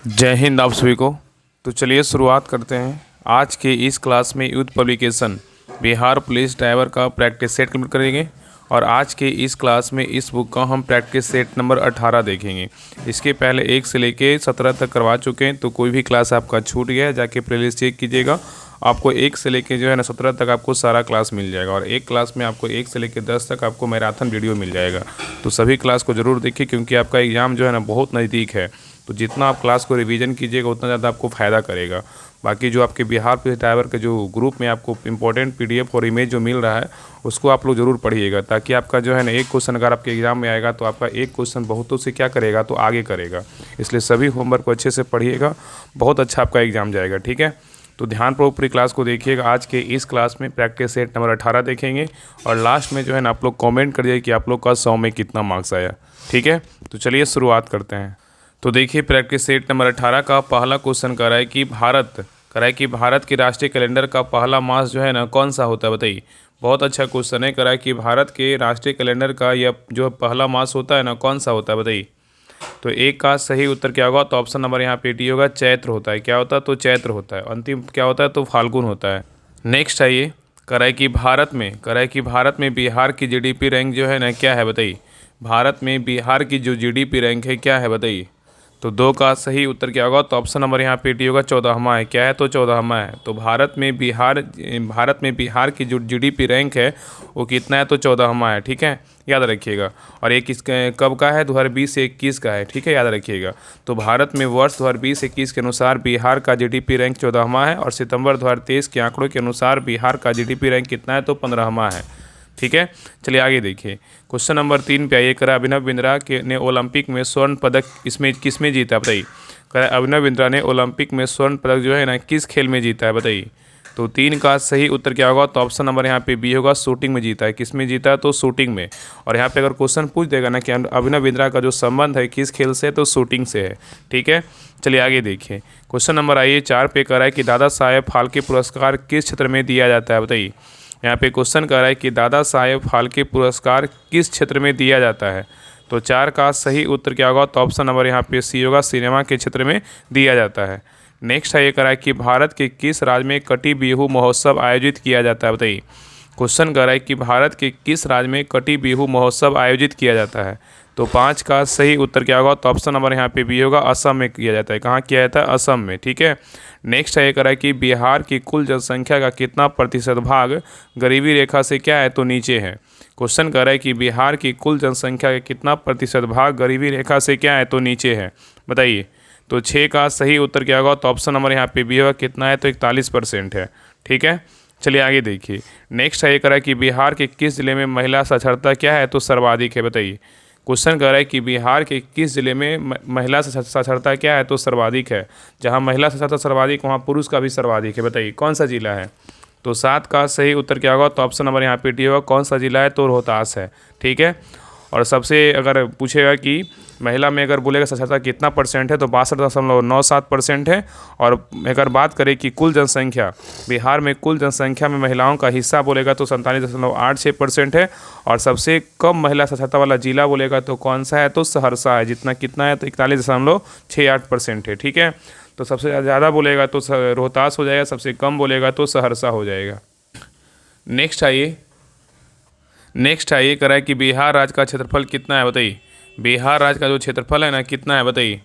जय हिंद आप सभी को। तो चलिए शुरुआत करते हैं। आज के इस क्लास में youth publication Bihar police driver का प्रैक्टिस सेट कंप्लीट करेंगे और आज के इस क्लास में इस बुक का हम प्रैक्टिस सेट नंबर 18 देखेंगे। इसके पहले 1 से लेके 17 तक करवा चुके हैं, तो कोई भी क्लास आपका छूट गया है जाके प्लेलिस्ट चेक कीजिएगा। आपको 1 से लेके जो है ना 17 तक आपको सारा क्लास मिल जाएगा और एक क्लास में आपको 1 से लेके 10 तक आपको मैराथन वीडियो मिल जाएगा। तो सभी क्लास को ज़रूर देखिए क्योंकि आपका एग्ज़ाम जो है ना बहुत नज़दीक है। तो जितना आप क्लास को रिवीजन कीजिएगा उतना ज़्यादा आपको फ़ायदा करेगा। बाकी जो आपके बिहार पुलिस ड्राइवर के जो ग्रुप में आपको इंपॉर्टेंट पीडीएफ और इमेज जो मिल रहा है उसको आप लोग ज़रूर पढ़िएगा, ताकि आपका जो है ना एक क्वेश्चन अगर आपके एग्जाम में आएगा तो आपका एक क्वेश्चन बहुतों से क्या करेगा तो आगे करेगा। इसलिए सभी होमवर्क को अच्छे से पढ़िएगा, बहुत अच्छा आपका एग्जाम जाएगा। ठीक है, तो ध्यानपूर्वक पूरी क्लास को देखिएगा। आज के इस क्लास में प्रैक्टिस सेट नंबर 18 देखेंगे और लास्ट में जो है ना आप लोग कमेंट करिए कि आप लोग का 100 में कितना मार्क्स आया। ठीक है, तो चलिए शुरुआत करते हैं। तो देखिए प्रैक्टिस सेट नंबर 18 का पहला क्वेश्चन कर रहा है कि भारत के राष्ट्रीय कैलेंडर का पहला मास जो है ना कौन सा होता है, बताइए। बहुत अच्छा क्वेश्चन है। कह रहा है कि भारत के राष्ट्रीय कैलेंडर का यह जो पहला मास होता है ना कौन सा होता है, बताइए। तो एक का सही उत्तर क्या होगा, तो ऑप्शन नंबर यहाँ पे डी होगा, चैत्र होता है। क्या होता है, तो चैत्र होता है। अंतिम क्या होता है, तो फाल्गुन होता है। नेक्स्ट है ये, कह रहा है कि भारत में बिहार की जीडीपी रैंक जो है ना क्या है, बताइए। भारत में बिहार की जो जीडीपी रैंक है क्या है, बताइए। तो 2 का सही उत्तर क्या होगा, तो ऑप्शन नंबर यहाँ पे डी होगा, 14वां है। क्या है, तो 14वां है। तो भारत में बिहार की जो जीडीपी रैंक है वो कितना है, तो 14वां है। ठीक है, याद रखिएगा। और ये किस कब का है, 2020 से 21 का है। ठीक है, याद रखिएगा। तो भारत में वर्ष 2020-21 के अनुसार बिहार का जीडीपी रैंक 14वां है और सितंबर 2023 के आंकड़ों के अनुसार बिहार का जीडीपी रैंक कितना है, तो 15वां है। ठीक है, चलिए आगे देखिए। क्वेश्चन नंबर 3 पे आइए। करा अभिनव बिंद्रा के ने ओलंपिक में स्वर्ण पदक इसमें किस में जीता, बताइए। करा अभिनव बिंद्रा ने ओलंपिक में स्वर्ण पदक जो है ना किस खेल में जीता है, बताइए। तो 3 का सही उत्तर क्या होगा, तो ऑप्शन नंबर यहाँ पे बी होगा, शूटिंग में जीता है। किस में जीता है, तो शूटिंग में। और यहाँ पे अगर क्वेश्चन पूछ देगा ना कि अभिनव बिंद्रा का जो संबंध है किस खेल से, तो शूटिंग से है। ठीक है, चलिए आगे देखिए। क्वेश्चन नंबर आइए 4 पे कह रहा है कि दादा साहेब फाल्के पुरस्कार किस क्षेत्र में दिया जाता है, बताइए। यहाँ पे क्वेश्चन कर रहा है कि दादा साहेब फाल्के पुरस्कार किस क्षेत्र में दिया जाता है। तो 4 का सही उत्तर क्या होगा, तो ऑप्शन नंबर यहाँ पे सी होगा, सिनेमा के क्षेत्र में दिया जाता है। नेक्स्ट है ये कह रहा है कि भारत के किस राज्य में कटी बिहू महोत्सव आयोजित किया जाता है, बताइए। क्वेश्चन कर रहा है कि भारत के किस राज्य में कटी बिहू महोत्सव आयोजित किया जाता है। तो 5 का सही उत्तर क्या होगा, तो ऑप्शन नंबर यहाँ पे बी होगा, असम में किया जाता है। कहाँ किया जाता है, असम में। ठीक है, नेक्स्ट है ये कह रहा है कि बिहार की कुल जनसंख्या का कितना प्रतिशत भाग गरीबी रेखा से क्या है, तो नीचे है। क्वेश्चन कर रहा है कि बिहार की कुल जनसंख्या का कितना प्रतिशत भाग गरीबी रेखा से क्या है, तो नीचे है, बताइए। तो 6 का सही उत्तर क्या होगा, तो ऑप्शन नंबर यहाँ पे बी होगा, कितना है, तो 41% है। ठीक है, चलिए आगे देखिए। नेक्स्ट है ये कह रहा है कि बिहार के किस जिले में महिला साक्षरता क्या है, तो सर्वाधिक है, बताइए। क्वेश्चन कर रहा है कि बिहार के किस जिले में महिला साक्षरता क्या है, तो सर्वाधिक है। जहां महिला साक्षरता सर्वाधिक वहां पुरुष का भी सर्वाधिक है, बताइए कौन सा जिला है। तो 7 का सही उत्तर क्या होगा, तो ऑप्शन नंबर यहाँ पे डी होगा, कौन सा जिला है, तो रोहतास है। ठीक है, और सबसे अगर पूछेगा कि महिला में अगर बोलेगा साक्षरता कितना परसेंट है, तो 62.97% है। और अगर बात करें कि कुल जनसंख्या, बिहार में कुल जनसंख्या में महिलाओं का हिस्सा बोलेगा तो 47.86% है। और सबसे कम महिला साक्षरता वाला जिला बोलेगा तो कौन सा है, तो सहरसा है। जितना कितना है, तो 41.68% है। ठीक है, तो सबसे ज़्यादा बोलेगा तो रोहतास हो जाएगा, सबसे कम बोलेगा तो सहरसा हो जाएगा। नेक्स्ट आइए कह रहा है कि बिहार राज्य का क्षेत्रफल कितना है, बताइए। बिहार राज्य का जो क्षेत्रफल है ना कितना है, बताइए।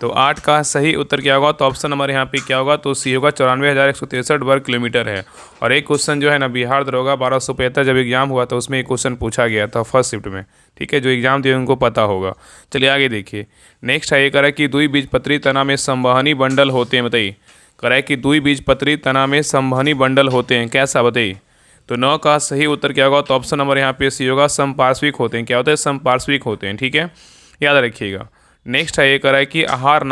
तो 8 का सही उत्तर क्या होगा, तो ऑप्शन नंबर यहाँ पे क्या होगा, तो सी होगा, 94,163 वर्ग किलोमीटर है। और एक क्वेश्चन जो है ना बिहार दरोगा 1275 जब एग्जाम हुआ था उसमें एक क्वेश्चन पूछा गया था फर्स्ट शिफ्ट में। ठीक है, जो एग्जाम दिए उनको पता होगा। चलिए आगे देखिए। नेक्स्ट है ये कह रहा है कि द्विबीजपत्री तना में संवहनी बंडल होते हैं, बताइए। कह रहा है कि द्विबीजपत्री तना में संवहनी बंडल होते हैं, कैसा, बताइए। तो 9 का सही उत्तर क्या होगा, तो ऑप्शन नंबर यहाँ पे सी होगा, समपार्श्विक होते हैं। क्या होते हैं, समपार्श्विक होते हैं। ठीक है, याद रखिएगा। नेक्स्ट है ये कह रहा है कि आहार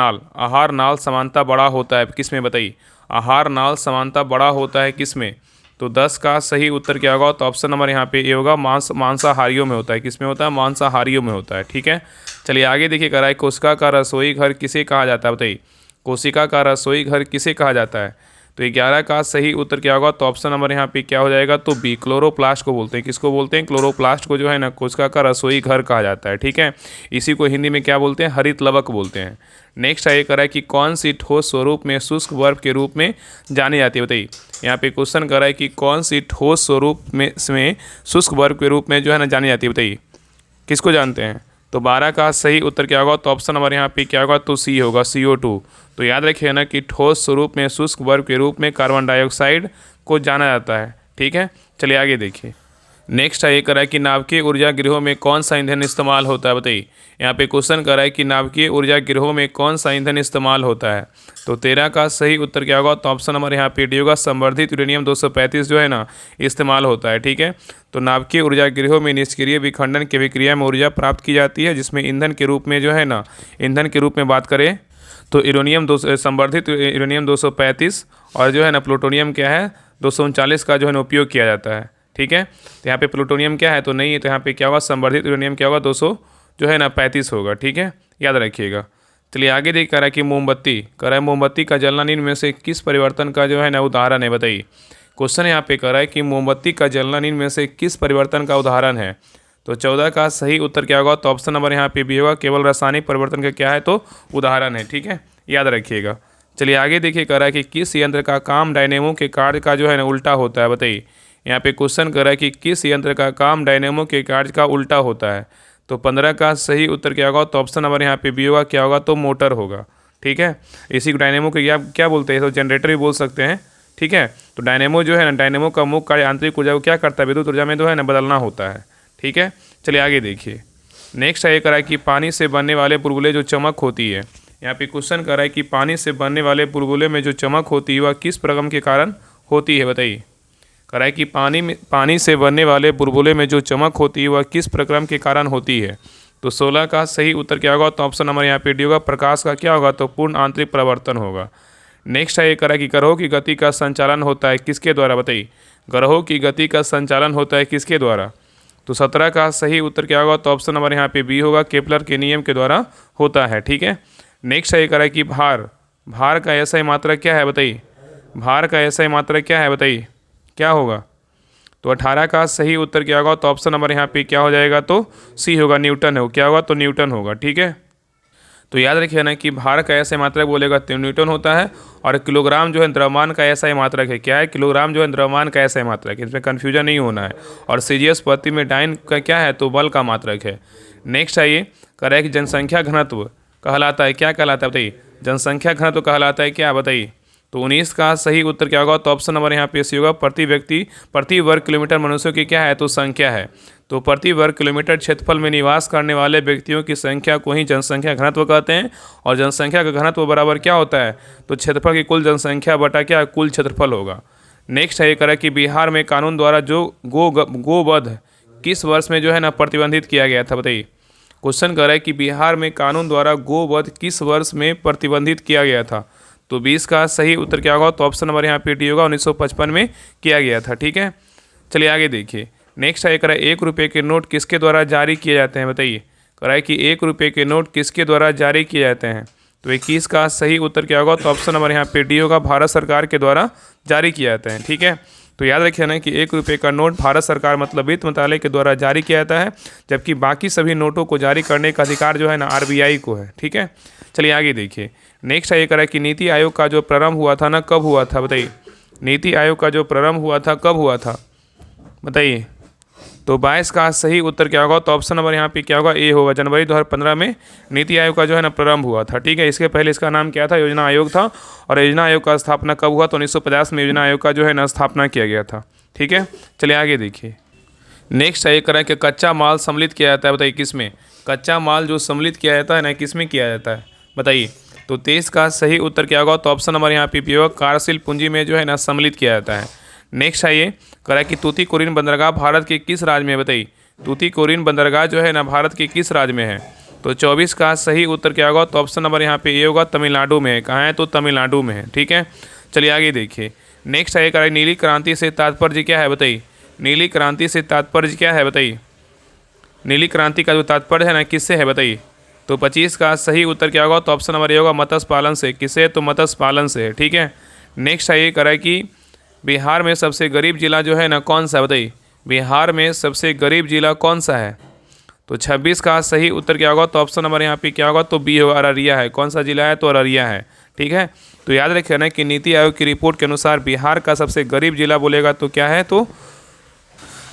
नाल समानता बड़ा होता है किस में, बताइए। आहार नाल समानता बड़ा होता है किस में। तो 10 का सही उत्तर क्या होगा, तो ऑप्शन नंबर यहाँ पे ये होगा, मांसाहारियों में होता है। किस में होता है, मांसाहारियों में होता है। ठीक है, चलिए आगे देखिए। कह रहा है कोशिका का रसोई घर किसे कहा जाता है, बताइए। कोशिका का रसोई घर किसे कहा जाता है। तो 11 का सही उत्तर क्या होगा, तो ऑप्शन नंबर यहाँ पे क्या हो जाएगा, तो बी, क्लोरोप्लास्ट को बोलते हैं। किसको बोलते हैं, क्लोरोप्लास्ट को जो है ना कोशिका का रसोई घर कहा जाता है, ठीक है। इसी को हिंदी में क्या बोलते हैं, हरित लवक बोलते हैं। नेक्स्ट है, ये करा है कि कौन सी ठोस स्वरूप में शुष्क बर्फ के रूप में जानी जाती है, बताइए। यहाँ पे क्वेश्चन कर रहा है कि कौन सी ठोस स्वरूप में शुष्क बर्फ के रूप में जो है ना जानी जाती है, बताइए। किसको जानते हैं, तो 12 का सही उत्तर क्या होगा, तो ऑप्शन नंबर यहाँ पे क्या होगा, तो सी होगा, CO2। तो याद रखिए ना कि ठोस स्वरूप में शुष्क बर्फ के रूप में कार्बन डाइऑक्साइड को जाना जाता है, ठीक है। चलिए आगे देखिए। नेक्स्ट है, ये करा है कि नाभिकीय ऊर्जा गृहों में कौन सा ईंधन इस्तेमाल होता है, बताइए। यहाँ पे क्वेश्चन करा है कि नाभिकीय ऊर्जा गृहों में कौन सा ईंधन इस्तेमाल होता है। तो 13 का सही उत्तर क्या होगा, तो ऑप्शन नंबर यहाँ पे डी होगा, संवर्धित यूरेनियम 235 जो है ना इस्तेमाल होता है, ठीक है। तो नाभिकीय ऊर्जा गृहों में निष्क्रिय विखंडन की विक्रिया में ऊर्जा प्राप्त की जाती है, जिसमें ईंधन के रूप में जो है ना, ईंधन के रूप में बात करें तो संवर्धित यूरेनियम 235 और जो है ना प्लूटोनियम क्या है 239 का जो है ना उपयोग किया जाता है, ठीक है। तो यहाँ पे प्लूटोनियम क्या है, तो नहीं है, तो यहाँ पे क्या होगा, संवर्धित यूरेनियम क्या होगा, 200 जो है ना 35 होगा, ठीक है, याद रखिएगा। चलिए आगे देख कर रहा है कि मोमबत्ती कर रहा है, मोमबत्ती का जलना निम्न में से किस परिवर्तन का जो है ना उदाहरण है, बताइए। क्वेश्चन यहाँ पे कर रहा है कि मोमबत्ती का जलना निम्न में से किस परिवर्तन का उदाहरण है। तो 14 का सही उत्तर क्या होगा, तो ऑप्शन नंबर यहाँ पे भी होगा, केवल रासायनिक परिवर्तन का क्या है, तो उदाहरण है, ठीक है, याद रखिएगा। चलिए आगे देखिए, कर रहा है कि किस यंत्र का काम डायनेमो के कार्य का जो है ना उल्टा होता है, बताइए। यहाँ पे क्वेश्चन कर रहा है कि किस यंत्र का काम डायनेमो के कार्य का उल्टा होता है। तो 15 का सही उत्तर क्या होगा, तो ऑप्शन नंबर यहाँ पे भी होगा, क्या होगा, तो मोटर होगा, ठीक है। इसी को डायनेमो के क्या बोलते हैं, तो जनरेटर भी बोल सकते हैं, ठीक है। तो डायनेमो जो है ना, डायनेमो का मुख्य कार्य आंतरिक ऊर्जा को क्या करता है, विद्युत ऊर्जा में जो है ना बदलना होता है, ठीक है। चलिए आगे देखिए। नेक्स्ट है, ये करा है कि पानी से बनने वाले बुलबुले जो चमक होती है। यहाँ पे क्वेश्चन कर रहा है कि पानी से बनने वाले बुलबुले में जो चमक होती है वह किस प्रक्रम के कारण होती है, बताइए। कह रहा है कि पानी से बनने वाले बुलबुले में जो चमक होती है वह किस प्रक्रम के कारण होती है। तो 16 का सही उत्तर क्या होगा, तो ऑप्शन नंबर यहाँ पे डी होगा, प्रकाश का क्या होगा, तो पूर्ण आंतरिक प्रवर्तन होगा। नेक्स्ट है, ये कह रहा है कि ग्रहों की गति का संचालन होता है किसके द्वारा, बताइए। ग्रहों की गति का संचालन होता है किसके द्वारा। तो 17 का सही उत्तर क्या होगा, तो ऑप्शन नंबर यहाँ पे बी होगा, केपलर के नियम के द्वारा होता है, ठीक है। नेक्स्ट है, ये कह रहा है कि भार का ऐसा ही मात्रक क्या है, बताइए। भार का ऐसा ही मात्रक क्या है, बताइए, क्या होगा। तो 18 का सही उत्तर क्या होगा, तो ऑप्शन नंबर यहाँ पे क्या हो जाएगा, तो सी होगा, न्यूटन है, क्या होगा, तो न्यूटन होगा, ठीक है। तो याद रखिए ना कि भार का ऐसा मात्रक बोलेगा तो न्यूटन होता है, और किलोग्राम जो है द्रव्यमान का ऐसा ही मात्रक है, क्या है, किलोग्राम जो है द्रव्यमान का ऐसा ही मात्रक है, इसमें कन्फ्यूजन नहीं होना है। और सीजीएस पद्धति में डाइन का क्या है, तो बल का मात्रक है। नेक्स्ट है, ये कह रहा है कि जनसंख्या घनत्व कहलाता है, क्या कहलाता है, बताइए। जनसंख्या घनत्व कहलाता है क्या, बताइए। तो 19 का सही उत्तर क्या होगा, तो ऑप्शन नंबर यहाँ पे सी होगा, प्रति वर्ग किलोमीटर मनुष्यों की क्या है, तो संख्या है। तो प्रति वर्ग किलोमीटर क्षेत्रफल में निवास करने वाले व्यक्तियों की संख्या को ही जनसंख्या घनत्व कहते हैं। और जनसंख्या का घनत्व बराबर क्या होता है, तो क्षेत्रफल की कुल जनसंख्या बटा क्या, कुल क्षेत्रफल होगा। नेक्स्ट है, ये कह रहा है कि बिहार में कानून द्वारा जो गोवध किस वर्ष में जो है ना प्रतिबंधित किया गया था, बताइए। क्वेश्चन कर रहा है कि बिहार में कानून द्वारा गोवध किस वर्ष में प्रतिबंधित किया गया था। तो 20 का सही उत्तर क्या होगा, तो ऑप्शन नंबर यहाँ पे डी होगा, 1955 में किया गया था, ठीक है। चलिए आगे देखिए। नेक्स्ट है, कह रहा है 1 रुपये के नोट किसके द्वारा जारी किए जाते हैं, बताइए। कह रहा है कि 1 रुपये के नोट किसके द्वारा जारी किए जाते हैं। तो 21 का सही उत्तर क्या होगा, तो ऑप्शन नंबर यहाँ पे डी होगा, भारत सरकार के द्वारा जारी किए जाते हैं, ठीक है। तो याद रखिए ना कि 1 रुपये का नोट भारत सरकार मतलब वित्त मंत्रालय के द्वारा जारी किया जाता है, जबकि बाकी सभी नोटों को जारी करने का अधिकार जो है ना RBI को है, ठीक है। चलिए आगे देखिए। नेक्स्ट है, ये कह रहा है कि नीति आयोग का जो प्रारंभ हुआ था ना, कब हुआ था, बताइए। नीति आयोग का जो प्रारंभ हुआ था कब हुआ था, बताइए। तो 22 का सही उत्तर क्या होगा, तो ऑप्शन नंबर यहाँ पे क्या होगा, ए होगा, जनवरी 2015 में नीति आयोग का जो है ना प्रारंभ हुआ था, ठीक है। इसके पहले इसका नाम क्या था, योजना आयोग था। और योजना आयोग का स्थापना कब हुआ, तो 1950 में योजना आयोग का जो है ना स्थापना किया गया था, ठीक है। चलिए आगे देखिए। नेक्स्ट है, कह रहा है कि कच्चा माल सम्मिलित किया जाता है, बताइए किस में। कच्चा माल जो सम्मिलित किया जाता है ना, किस में किया जाता है, बताइए। तो 23 का सही उत्तर क्या होगा, तो ऑप्शन नंबर यहाँ पे होगा, कार्यशील पूंजी में जो है ना सम्मिलित किया जाता है। नेक्स्ट है, ये कह रहा है कि तूतीकोरिन बंदरगाह भारत के किस राज्य में है, बताइए। तूतीकोरिन बंदरगाह जो है ना भारत के किस राज्य में है। तो 24 का सही उत्तर क्या होगा, तो ऑप्शन नंबर यहाँ पे ये होगा, तमिलनाडु में है। कहाँ है, तो तमिलनाडु में है, ठीक है। चलिए आगे देखिए। नेक्स्ट है, कह रहा है नीली क्रांति से तात्पर्य क्या है, बताइए। नीली क्रांति से तात्पर्य क्या है, बताइए। नीली क्रांति का जो तात्पर्य है ना, किससे है, बताइए। तो 25 का सही उत्तर क्या होगा, तो ऑप्शन नंबर ये होगा, मत्स्य पालन से। किससे, तो मत्स्य पालन से है, ठीक है। नेक्स्ट है ये करा है कि बिहार में सबसे गरीब जिला जो है ना कौन सा है, बताइए। बिहार में सबसे गरीब जिला कौन सा है? तो 26 का सही उत्तर क्या होगा? तो ऑप्शन नंबर यहाँ पे क्या होगा? तो बी होगा, अररिया है। कौन सा जिला है? तो अररिया है। ठीक है, तो याद रखिए ना कि नीति आयोग की रिपोर्ट के अनुसार बिहार का सबसे गरीब जिला बोलेगा तो क्या है? तो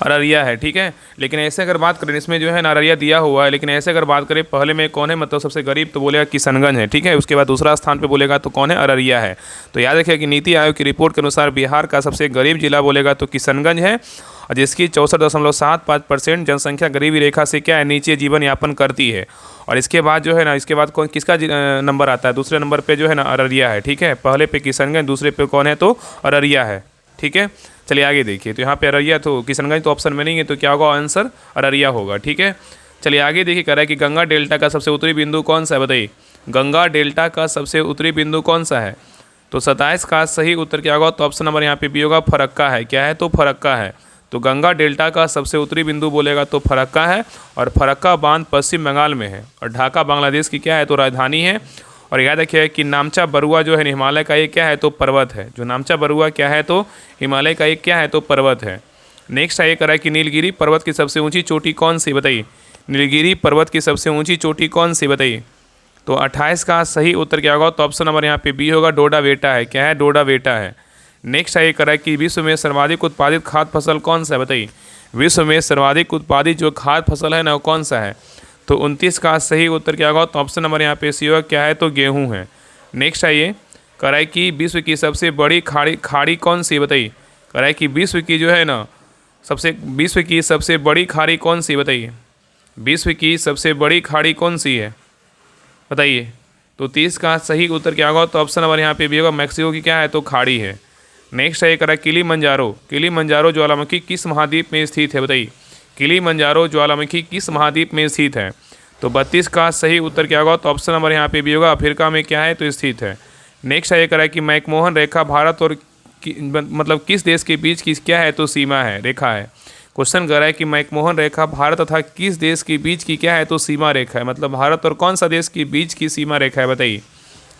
अररिया है। ठीक है, लेकिन ऐसे अगर बात करें, इसमें जो है ना अररिया दिया हुआ है, लेकिन ऐसे अगर बात करें पहले में कौन है मतलब सबसे गरीब, तो बोलेगा किशनगंज है। ठीक है, उसके बाद दूसरा स्थान पे बोलेगा तो कौन है? अररिया है। तो याद रखिए कि नीति आयोग की रिपोर्ट के अनुसार बिहार का सबसे गरीब जिला बोलेगा तो किशनगंज है, और जिसकी 64.75% जनसंख्या गरीबी रेखा से क्या है? नीचे जीवन यापन करती है। और इसके बाद जो है ना, इसके बाद कौन किसका नंबर आता है? दूसरे नंबर पे जो है ना अररिया है। ठीक है, पहले पे किशनगंज, दूसरे पे कौन है? तो अररिया है। ठीक है, चलिए आगे देखिए। तो यहाँ पे अररिया, तो किशनगंज तो ऑप्शन में नहीं है, तो क्या होगा? आंसर अररिया होगा। ठीक है, चलिए आगे देखिए, कह रहा है कि गंगा डेल्टा का सबसे उत्तरी बिंदु कौन सा है? बताइए, गंगा डेल्टा का सबसे उत्तरी बिंदु कौन सा है? तो 27 का सही उत्तर क्या होगा? तो ऑप्शन नंबर यहाँ पे बी होगा, फरक्का है। क्या है? तो फरक्का है। तो गंगा डेल्टा का सबसे उत्तरी बिंदु बोलेगा तो फरक्का है, और फरक्का बांध पश्चिम बंगाल में है, और ढाका बांग्लादेश की क्या है? तो राजधानी है। और याद रखिए कि नामचा बरुआ जो है हिमालय का एक क्या है? तो पर्वत है। जो नामचा बरुआ क्या है? तो हिमालय का एक क्या है? तो पर्वत है। नेक्स्ट ये करा है कि नीलगिरी पर्वत की सबसे ऊंची चोटी कौन सी? बताइए, नीलगिरी पर्वत की सबसे ऊंची चोटी कौन सी? बताइए। तो 28 का सही उत्तर क्या होगा? तो ऑप्शन नंबर यहाँ पे बी होगा, डोडा बेटा है। क्या है? डोडा बेटा है। नेक्स्ट ये करा है कि विश्व में सर्वाधिक उत्पादित खाद्य फसल कौन सा है? बताइए, विश्व में सर्वाधिक उत्पादित जो खाद्य फसल है ना वो कौन सा है? तो 29 का सही उत्तर क्या होगा? तो ऑप्शन नंबर यहाँ पे सी होगा, क्या है? तो गेहूं है। नेक्स्ट है ये करा है कि विश्व की सबसे बड़ी खाड़ी कौन सी? बताइए, करा है कि विश्व की जो है ना विश्व की सबसे बड़ी खाड़ी कौन सी? बताइए, विश्व की सबसे बड़ी खाड़ी कौन सी है? बताइए। तो 30 का सही उत्तर क्या होगा? तो ऑप्शन नंबर यहाँ पे भी होगा, मैक्सिको की क्या है? तो खाड़ी है। नेक्स्ट है करा किलिमंजारो ज्वालामुखी किस महाद्वीप में स्थित है? बताइए, किलिमंजारो ज्वालामुखी किस महाद्वीप में स्थित है? तो 32 का सही उत्तर क्या होगा? तो ऑप्शन नंबर यहाँ पे भी होगा, अफ्रीका में क्या है? तो स्थित है। नेक्स्ट है करा कि मैकमोहन रेखा भारत और मतलब किस देश के बीच की क्या है? तो सीमा है, रेखा है। क्वेश्चन कर रहा है कि मैकमोहन रेखा भारत तथा किस देश के बीच की क्या है? तो सीमा रेखा है। मतलब भारत और कौन सा देश के बीच की सीमा रेखा है? बताइए।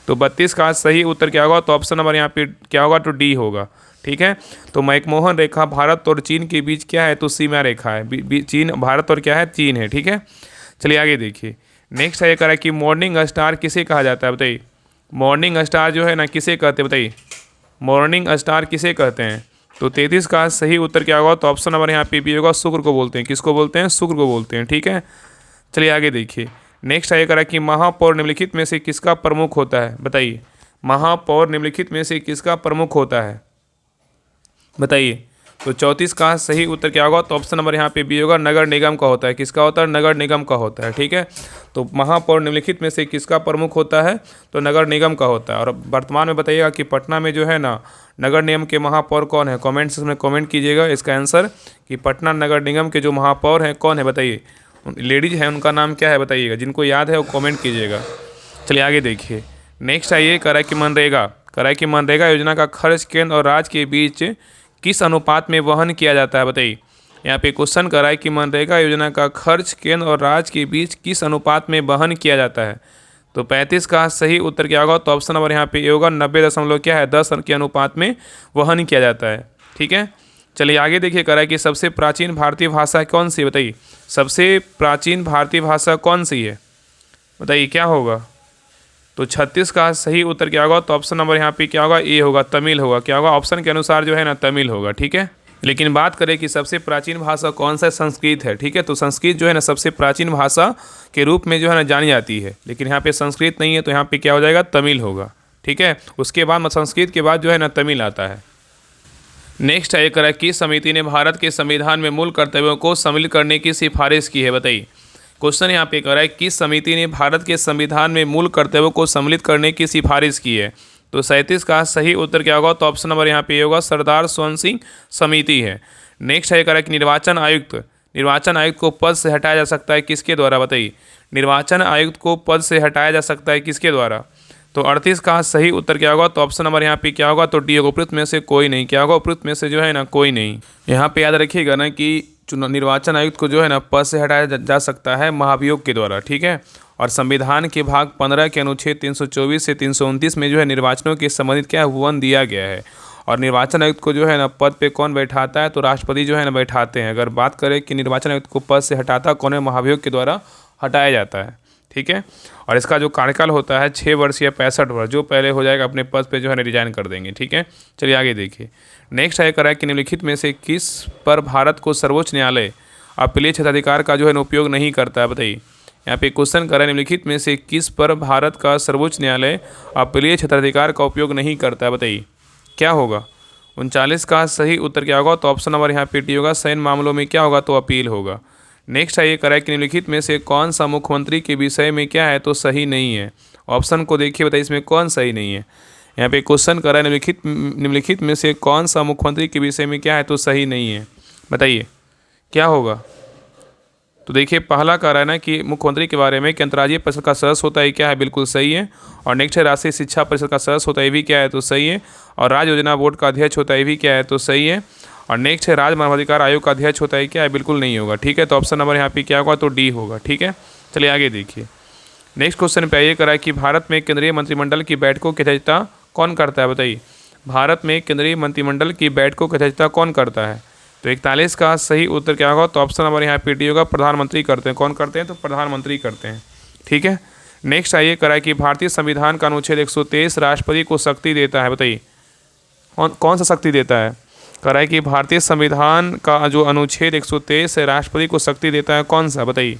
तो 32 का सही उत्तर क्या होगा? तो ऑप्शन नंबर यहाँ पे क्या होगा? तो डी होगा। ठीक है, तो मैकमोहन रेखा भारत और चीन के बीच क्या है? तो सीमा रेखा है। चीन, भारत और क्या है? चीन है। ठीक है, चलिए आगे देखिए। नेक्स्ट है करा कि मॉर्निंग स्टार किसे कहा जाता है? बताइए, मॉर्निंग स्टार जो है ना किसे कहते हैं? बताइए, मॉर्निंग स्टार किसे कहते हैं? तो 33 का सही उत्तर क्या होगा? तो ऑप्शन नंबर यहाँ पे भी होगा, शुक्र को बोलते हैं। किसको बोलते हैं? शुक्र को बोलते हैं। ठीक है, चलिए आगे देखिए। नेक्स्ट है करा कि महापौर निम्नलिखित में से किसका प्रमुख होता है? बताइए, महापौर निम्नलिखित में से किसका प्रमुख होता है? बताइए। तो 34 का सही उत्तर क्या होगा? तो ऑप्शन नंबर यहाँ पे बी होगा, नगर निगम का होता है। किसका होता है? नगर निगम का होता है। ठीक है, तो महापौर निम्नलिखित में से किसका प्रमुख होता है? तो नगर निगम का होता है। और वर्तमान में बताइएगा कि पटना में जो है ना नगर निगम के महापौर कौन है? कमेंट सेक्शन में कमेंट कीजिएगा इसका आंसर कि पटना नगर निगम के जो महापौर हैं कौन है? बताइए, लेडीज हैं, उनका नाम क्या है? बताइएगा, जिनको याद है वो कमेंट कीजिएगा। चलिए आगे देखिए। नेक्स्ट आइए करा कि मनरेगा योजना का खर्च केंद्र और राज्य के बीच किस अनुपात में वहन किया जाता है? बताइए, यहाँ पे क्वेश्चन करा है कि मनरेगा योजना का खर्च केंद्र और राज्य के बीच किस अनुपात में वहन किया जाता है? तो 35 का सही उत्तर क्या होगा? तो ऑप्शन नंबर यहाँ पे ये होगा, 90.10 के अनुपात में वहन किया जाता है। ठीक है, चलिए आगे देखिए। करा है कि सबसे प्राचीन भारतीय भाषा कौन सी? बताइए, सबसे प्राचीन भारतीय भाषा कौन सी है? बताइए क्या होगा? तो 36 का सही उत्तर क्या होगा? तो ऑप्शन नंबर यहाँ पे क्या होगा? ए होगा, तमिल होगा। क्या होगा? ऑप्शन के अनुसार जो है ना तमिल होगा। ठीक है, लेकिन बात करें कि सबसे प्राचीन भाषा कौन सा? संस्कृत है। ठीक है, तो संस्कृत जो है ना सबसे प्राचीन भाषा के रूप में जो है ना जानी जाती है, लेकिन यहाँ पे संस्कृत नहीं है, तो यहाँ पे क्या हो जाएगा? तमिल होगा। ठीक है, उसके बाद संस्कृत के बाद जो है ना तमिल आता है। नेक्स्ट है करा किस समिति ने भारत के संविधान में मूल कर्तव्यों को सम्मिलित करने की सिफारिश की है? बताइए, क्वेश्चन यहाँ पे कर रहा है किस समिति ने भारत के संविधान में मूल कर्तव्यों को सम्मिलित करने की सिफारिश की है? तो 37 का सही उत्तर क्या होगा? तो ऑप्शन नंबर यहाँ पे होगा, सरदार स्वर्ण सिंह समिति है। नेक्स्ट है करा कि निर्वाचन आयुक्त को पद से हटाया जा सकता है किसके द्वारा? बताइए, निर्वाचन आयुक्त को पद से हटाया जा सकता है किसके द्वारा? तो 38 का सही उत्तर क्या होगा? तो ऑप्शन नंबर यहाँ पे क्या होगा? तो डी होगा, उपयुक्त में से कोई नहीं। क्या होगा? उपयुक्त में से जो है ना कोई नहीं। यहाँ पे याद रखिएगा ना कि निर्वाचन आयुक्त को जो है ना पद से हटाया जा सकता है महाभियोग के द्वारा। ठीक है, और संविधान के भाग 15 के अनुच्छेद 324 से 329 में जो है निर्वाचनों के संबंधित क्या है भुवन दिया गया है। और निर्वाचन आयुक्त को जो है ना पद पे कौन बैठाता है, तो राष्ट्रपति जो है ना बैठाते हैं। अगर बात करें कि निर्वाचन आयुक्त को पद से हटाता कौन है, महाभियोग के द्वारा हटाया जाता है। ठीक है, और इसका जो कार्यकाल होता है 6 वर्ष या 65 वर्ष, जो पहले हो जाएगा अपने पद पे जो है ना रिजाइन कर देंगे। ठीक है, चलिए आगे देखिए। नेक्स्ट है करा कि निम्नलिखित में से किस पर भारत को सर्वोच्च न्यायालय अपीलीय क्षेत्राधिकार का जो है ना उपयोग नहीं करता है, बताइए। यहाँ पे क्वेश्चन करें निम्नलिखित में से किस पर भारत का सर्वोच्च न्यायालय अपीलीय क्षेत्राधिकार का उपयोग नहीं करता है, बताइए क्या होगा। 39 का सही उत्तर क्या होगा, तो ऑप्शन नंबर यहाँ पे डी होगा। सैन्य मामलों में क्या होगा, तो अपील होगा। नेक्स्ट है ये करें कि निम्नलिखित में से कौन सा मुख्यमंत्री के विषय में क्या है, तो सही नहीं है। ऑप्शन को देखिए, बताइए इसमें कौन सही नहीं है। यहाँ पे क्वेश्चन करें निम्नलिखित में से कौन सा मुख्यमंत्री के विषय में क्या है, तो सही नहीं है, बताइए क्या होगा। तो देखिए पहला कह रहा है ना कि मुख्यमंत्री के बारे में कि अंतर्राज्यीय परिषद का सदस्य होता है, क्या है, बिल्कुल सही है। और नेक्स्ट है राष्ट्रीय शिक्षा परिषद का सदस्य होता है, ये भी क्या है, तो सही है। और राज्य योजना बोर्ड का अध्यक्ष होता है, ये भी क्या है, तो सही है। और नेक्स्ट है राज्य मानवाधिकार आयोग का अध्यक्ष होता है, क्या है, बिल्कुल नहीं होगा। ठीक है, तो ऑप्शन नंबर यहाँ पे क्या होगा, तो डी होगा। ठीक है, चलिए आगे देखिए। नेक्स्ट क्वेश्चन पे ये करा कि भारत में केंद्रीय मंत्रिमंडल की बैठकों की अध्यक्षता कौन करता है, बताइए। भारत में केंद्रीय मंत्रिमंडल की बैठकों की अध्यक्षता कौन करता है, तो 41 का सही उत्तर क्या होगा, तो ऑप्शन नंबर यहाँ पे डी होगा। प्रधानमंत्री करते हैं। कौन करते हैं, तो प्रधानमंत्री करते हैं। ठीक है, नेक्स्ट आइए करा कि भारतीय संविधान का अनुच्छेद 123 राष्ट्रपति को शक्ति देता है, बताइए कौन सा शक्ति देता है। करा कि भारतीय संविधान का जो अनुच्छेद 123 है राष्ट्रपति को शक्ति देता है, कौन सा, बताइए।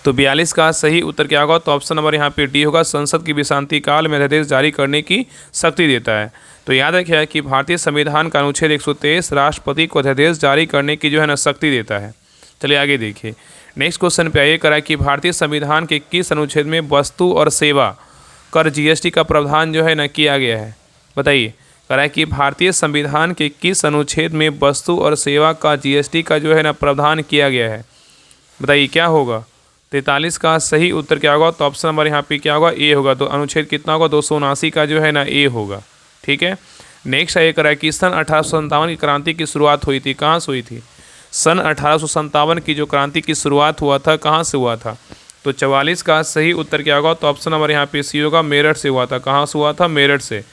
तो 42 का सही उत्तर क्या होगा, तो ऑप्शन नंबर यहाँ पे डी होगा। संसद की विश्रांति काल में अध्यादेश जारी करने की शक्ति देता है। तो याद रखिए कि भारतीय संविधान का अनुच्छेद 123 राष्ट्रपति को अध्यादेश जारी करने की जो है ना शक्ति देता है। चलिए आगे देखिए। नेक्स्ट क्वेश्चन पे आइए करा कि भारतीय संविधान के किस अनुच्छेद में वस्तु और सेवा कर जीएसटी का प्रावधान जो है ना किया गया है, बताइए। करा कि भारतीय संविधान के किस अनुच्छेद में वस्तु और सेवा का जीएसटी का जो है ना प्रावधान किया गया है, बताइए क्या होगा। 43 का सही उत्तर क्या होगा, तो ऑप्शन नंबर यहाँ पे क्या होगा, ए होगा। तो अनुच्छेद कितना होगा, 279 का जो है ना ए होगा। ठीक है, नेक्स्ट है करा कि सन 1857 की क्रांति की शुरुआत हुई थी, कहाँ से हुई थी। सन 1857 की जो क्रांति की शुरुआत हुआ था, कहाँ से हुआ था। तो 44 का सही उत्तर क्या होगा, तो ऑप्शन नंबर यहाँ पे सी होगा। मेरठ से हुआ था। कहाँ से हुआ था, मेरठ से।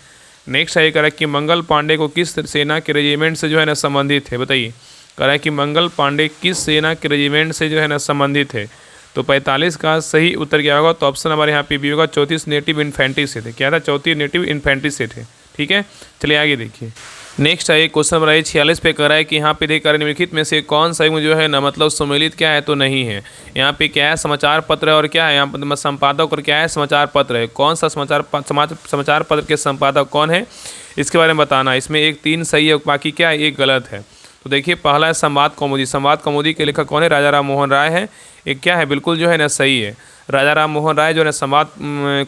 नेक्स्ट है करा कि मंगल पांडे को किस सेना के रेजिमेंट से जो है ना संबंधित है, बताइए। करा कि मंगल पांडे किस सेना के रेजिमेंट से जो है ना संबंधित है। तो 45 का सही उत्तर क्या होगा, तो ऑप्शन नंबर यहाँ पे भी होगा। 34 नेटिव इन्फेंट्री से थे, क्या था, 34 नेटिव इन्फेंट्री से थे। ठीक है, चलिए आगे देखिए। नेक्स्ट है क्वेश्चन नंबर 46 पे कर रहा है कि यहाँ पे देखकर निम्नलिखित में से कौन सा जो है ना मतलब सम्मिलित क्या है, तो नहीं है। यहाँ पे क्या है, समाचार पत्र है, और क्या है यहाँ पर संपादक, और क्या है, समाचार पत्र है। कौन सा समाचार पत्र के संपादक कौन है, इसके बारे में बताना। इसमें एक 3 सही है, बाकी क्या है, एक गलत है। तो देखिए पहला है संवाद कौमुदी। संवाद कौमुदी के लेखक कौन है, राजा राम मोहन राय है। एक क्या है, बिल्कुल जो है ना सही है। राजा राम मोहन राय जो है संवाद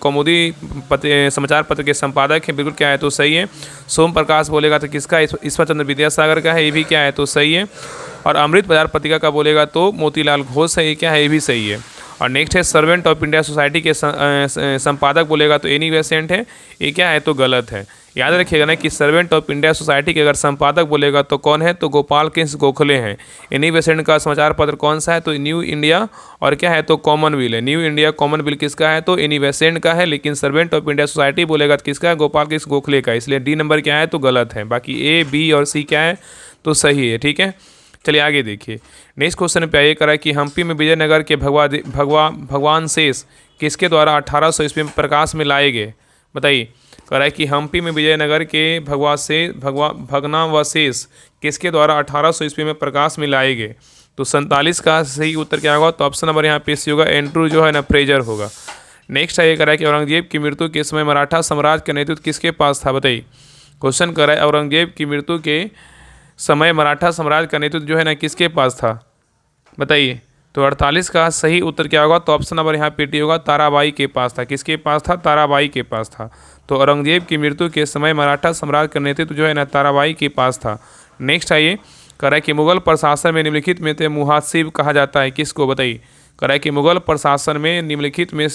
कौमुदी समाचार पत्र के संपादक हैं, बिल्कुल क्या है, तो सही है। सोम प्रकाश बोलेगा तो किसका, ईश्वर चंद्र विद्यासागर का है, ये भी क्या है, तो सही है। और अमृत बाजार पत्रिका का बोलेगा तो मोतीलाल घोष है, ये क्या है, ये भी सही है। और नेक्स्ट है सर्वेंट ऑफ इंडिया सोसाइटी के संपादक बोलेगा तो एनी बेसेंट है, ये क्या है, तो गलत है। याद रखिएगा ना कि सर्वेंट ऑफ इंडिया सोसाइटी के अगर संपादक बोलेगा तो कौन है, तो गोपाल कृष्ण गोखले हैं। एनी बेसेंट का समाचार पत्र कौन सा है, तो न्यू इंडिया, और क्या है, तो कॉमनवेल्थ है। न्यू इंडिया कॉमनवेल्थ किसका है, तो एनी बेसेंट का है। लेकिन सर्वेंट ऑफ इंडिया सोसाइटी बोलेगा तो किसका है, गोपाल कृष्ण गोखले का। इसलिए डी नंबर क्या है, तो गलत है। बाकी ए, बी और सी क्या है, तो सही है। ठीक है, चलिए आगे देखिए। नेक्स्ट क्वेश्चन पे आइए करा कि हम्पी में विजयनगर के भगवान शेष किसके द्वारा 1800 ईस्वी में प्रकाश में लाए गए, बताइए। करा कि हम्पी में विजयनगर के भग्नावशेष किसके द्वारा 1800 ईस्वी में प्रकाश में लाए गए। तो 47 का सही उत्तर क्या होगा, तो ऑप्शन नंबर यहाँ पे सी होगा। एंड्रू जो है ना फ्रेजर होगा। नेक्स्ट है ये करा कि औरंगजेब की मृत्यु के समय मराठा साम्राज्य का नेतृत्व किसके पास था, बताइए। क्वेश्चन करा है औरंगजेब की मृत्यु के समय मराठा साम्राज्य का नेतृत्व जो है ना किसके पास था, बताइए। तो 48 का सही उत्तर क्या होगा, तो ऑप्शन नंबर यहाँ पे डी होगा। ताराबाई के पास था। किसके पास था, ताराबाई के पास था। तो औरंगजेब की मृत्यु के समय मराठा साम्राज्य का नेतृत्व जो है ना ताराबाई के पास था। नेक्स्ट आइए करा कि मुगल प्रशासन में निम्नलिखित में से मुहासिब कहा जाता है, किसको, बताइए। करा कि मुगल प्रशासन में निम्नलिखित में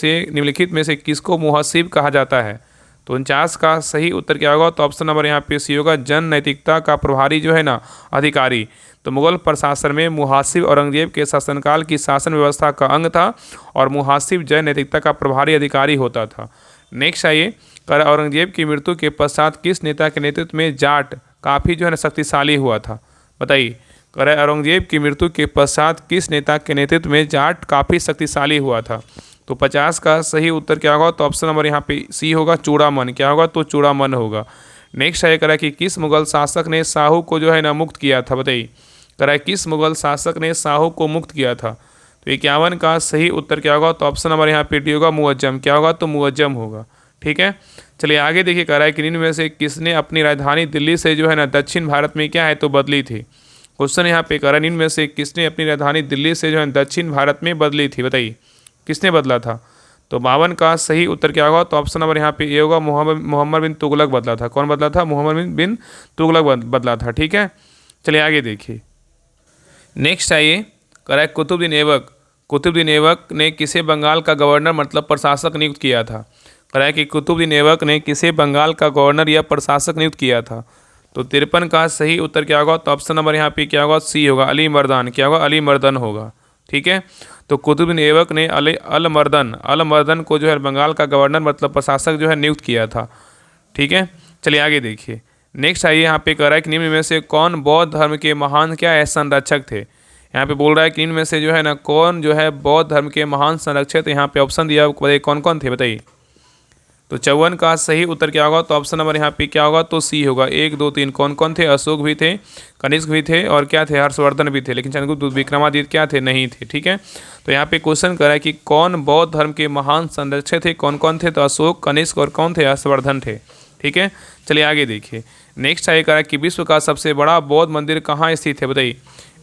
से किसको मुहासिब कहा जाता है, तो 49 का सही उत्तर क्या होगा? तो ऑप्शन नंबर यहाँ पे सी होगा, जन नैतिकता का प्रभारी जो है ना अधिकारी। तो मुगल प्रशासन में मुहासिब औरंगजेब के शासनकाल की शासन व्यवस्था का अंग था और मुहासिब जन नैतिकता का प्रभारी अधिकारी होता था। नेक्स्ट आइए, कर औरंगजेब की मृत्यु के पश्चात किस नेता के नेतृत्व में जाट काफ़ी जो है ना शक्तिशाली हुआ था? बताइए, कर औरंगजेब की मृत्यु के पश्चात किस नेता के नेतृत्व में जाट काफ़ी शक्तिशाली हुआ था? तो 50 का सही उत्तर क्या होगा? तो ऑप्शन नंबर यहाँ पे सी होगा, चूड़ामन। क्या होगा? तो चूड़ामन होगा। नेक्स्ट है करा कि किस मुगल शासक ने साहू को जो है ना मुक्त किया था? बताइए, करा किस मुगल शासक ने साहू को मुक्त किया था? तो 51 का सही उत्तर क्या होगा? तो ऑप्शन नंबर यहाँ पे डी होगा, मुअज्जम। क्या होगा? तो मुअज्जम होगा। ठीक है, चलिए आगे देखिए, कह रहा है कि निम्न में से किसने अपनी राजधानी दिल्ली से जो है ना दक्षिण भारत में क्या है तो बदली थी? क्वेश्चन यहाँ पे कह रहा है निम्न में से किसने अपनी राजधानी दिल्ली से जो है दक्षिण भारत में बदली थी? बताइए, किसने बदला था? तो 52 का सही उत्तर क्या होगा? तो ऑप्शन नंबर यहाँ पे ये होगा, मोहम्मद बिन तुगलक बदला था। कौन बदला था? मोहम्मद बिन तुगलक बदला था। ठीक है, चलिए आगे देखिए। नेक्स्ट आइए, कह रहा है कुतुबुद्दीन ऐबक ने किसे बंगाल का गवर्नर मतलब प्रशासक नियुक्त किया था? कह रहा है कि कुतुबुद्दीन ऐबक ने किसे बंगाल का गवर्नर या प्रशासक नियुक्त किया था? तो 53 का सही उत्तर क्या होगा? तो ऑप्शन नंबर यहाँ पे क्या होगा? सी होगा, अली मर्दान। क्या होगा? अली मर्दन होगा। ठीक है, तो कुतुबुद्दीन ऐबक ने अल मर्दन को जो है बंगाल का गवर्नर मतलब प्रशासक जो है नियुक्त किया था। ठीक है, चलिए आगे देखिए। नेक्स्ट आइए, यहाँ पे कह रहा है कि निम्न में से कौन बौद्ध धर्म के महान क्या है संरक्षक थे? यहाँ पे बोल रहा है कि इनमें से जो है ना कौन जो है बौद्ध धर्म के महान संरक्षक थे? यहाँ पे ऑप्शन दिया, बताइए कौन कौन थे? बताइए। तो 54 का सही उत्तर क्या होगा? तो ऑप्शन नंबर यहाँ पे क्या होगा? तो सी होगा। 1 2 3 कौन कौन थे? अशोक भी थे, कनिष्क भी थे और क्या थे? हर्षवर्धन भी थे। लेकिन चंद्रगुप्त विक्रमादित्य क्या थे? नहीं थे। ठीक है, तो यहाँ पे क्वेश्चन कर रहा है कि कौन बौद्ध धर्म के महान संरक्षक थे? कौन कौन थे? तो अशोक, कनिष्क और कौन थे? हर्षवर्धन थे। ठीक है, चलिए आगे देखिए। नेक्स्ट आगे कह रहा है कि विश्व का सबसे बड़ा बौद्ध मंदिर कहाँ स्थित है? बताइए,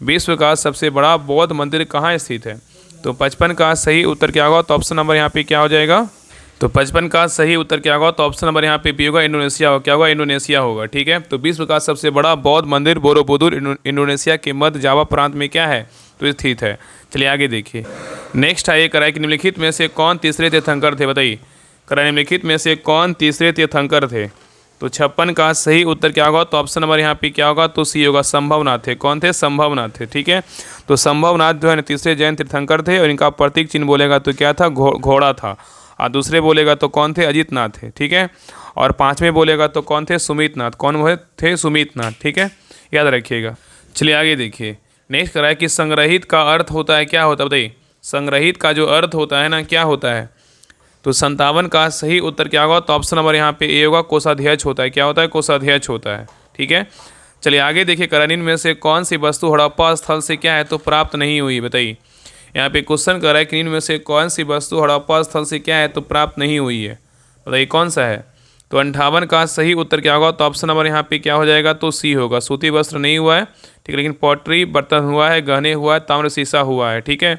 विश्व का सबसे बड़ा बौद्ध मंदिर कहाँ स्थित है? तो 55 का सही उत्तर क्या होगा? तो ऑप्शन नंबर यहाँ पे क्या हो जाएगा? तो 55 का सही उत्तर क्या होगा? तो ऑप्शन नंबर यहाँ पे बी होगा, इंडोनेशिया होगा। क्या होगा? इंडोनेशिया होगा। ठीक है, तो विश्व का सबसे बड़ा बौद्ध मंदिर बोरोबुदुर इंडोनेशिया के मध्य जावा प्रांत में क्या है तो स्थित है। चलिए आगे देखिए। नेक्स्ट आइए, कराए कि निम्नलिखित में से कौन तीसरे तीर्थंकर थे? बताइए, कराए निम्नलिखित में से कौन तीसरे तीर्थंकर थे? तो 56 का सही उत्तर क्या होगा? तो ऑप्शन नंबर यहाँ पे क्या होगा? तो सी होगा, संभवनाथ थे। कौन थे? संभवनाथ थे। ठीक है, तो संभवनाथ जो है ना तीसरे जैन तीर्थंकर थे और इनका प्रतीक चिन्ह बोलेगा तो क्या था? घोड़ा था। और दूसरे बोलेगा तो कौन थे? अजितनाथ थे। ठीक है, और पांचवें बोलेगा तो कौन थे? सुमितनाथ। कौन हुए थे? सुमितनाथ। ठीक है, याद रखिएगा। चलिए आगे देखिए। नेक्स्ट करा है कि संग्रहित का अर्थ होता है, क्या होता है? बताइए, संग्रहित का जो अर्थ होता है ना क्या होता है? तो 57 का सही उत्तर क्या होगा? तो ऑप्शन नंबर यहाँ पे ए होगा, कोषाध्यक्ष होता है। क्या होता है? कोषाध्यक्ष होता है। ठीक है, चलिए आगे देखिए। करानिन में से कौन सी वस्तु हड़प्पा स्थल से क्या है तो प्राप्त नहीं हुई? बताइए, यहाँ पे क्वेश्चन कर रहा है कि इनमें से कौन सी वस्तु हड़प्पा स्थल से क्या है तो प्राप्त नहीं हुई है? बताइए कौन सा है? तो 58 का सही उत्तर क्या होगा? तो ऑप्शन नंबर यहाँ पे क्या हो जाएगा? तो सी होगा, सूती वस्त्र नहीं हुआ है। ठीक है, लेकिन पॉटरी बर्तन हुआ है, गहने हुआ है, ताम्र शीशा हुआ है। ठीक है,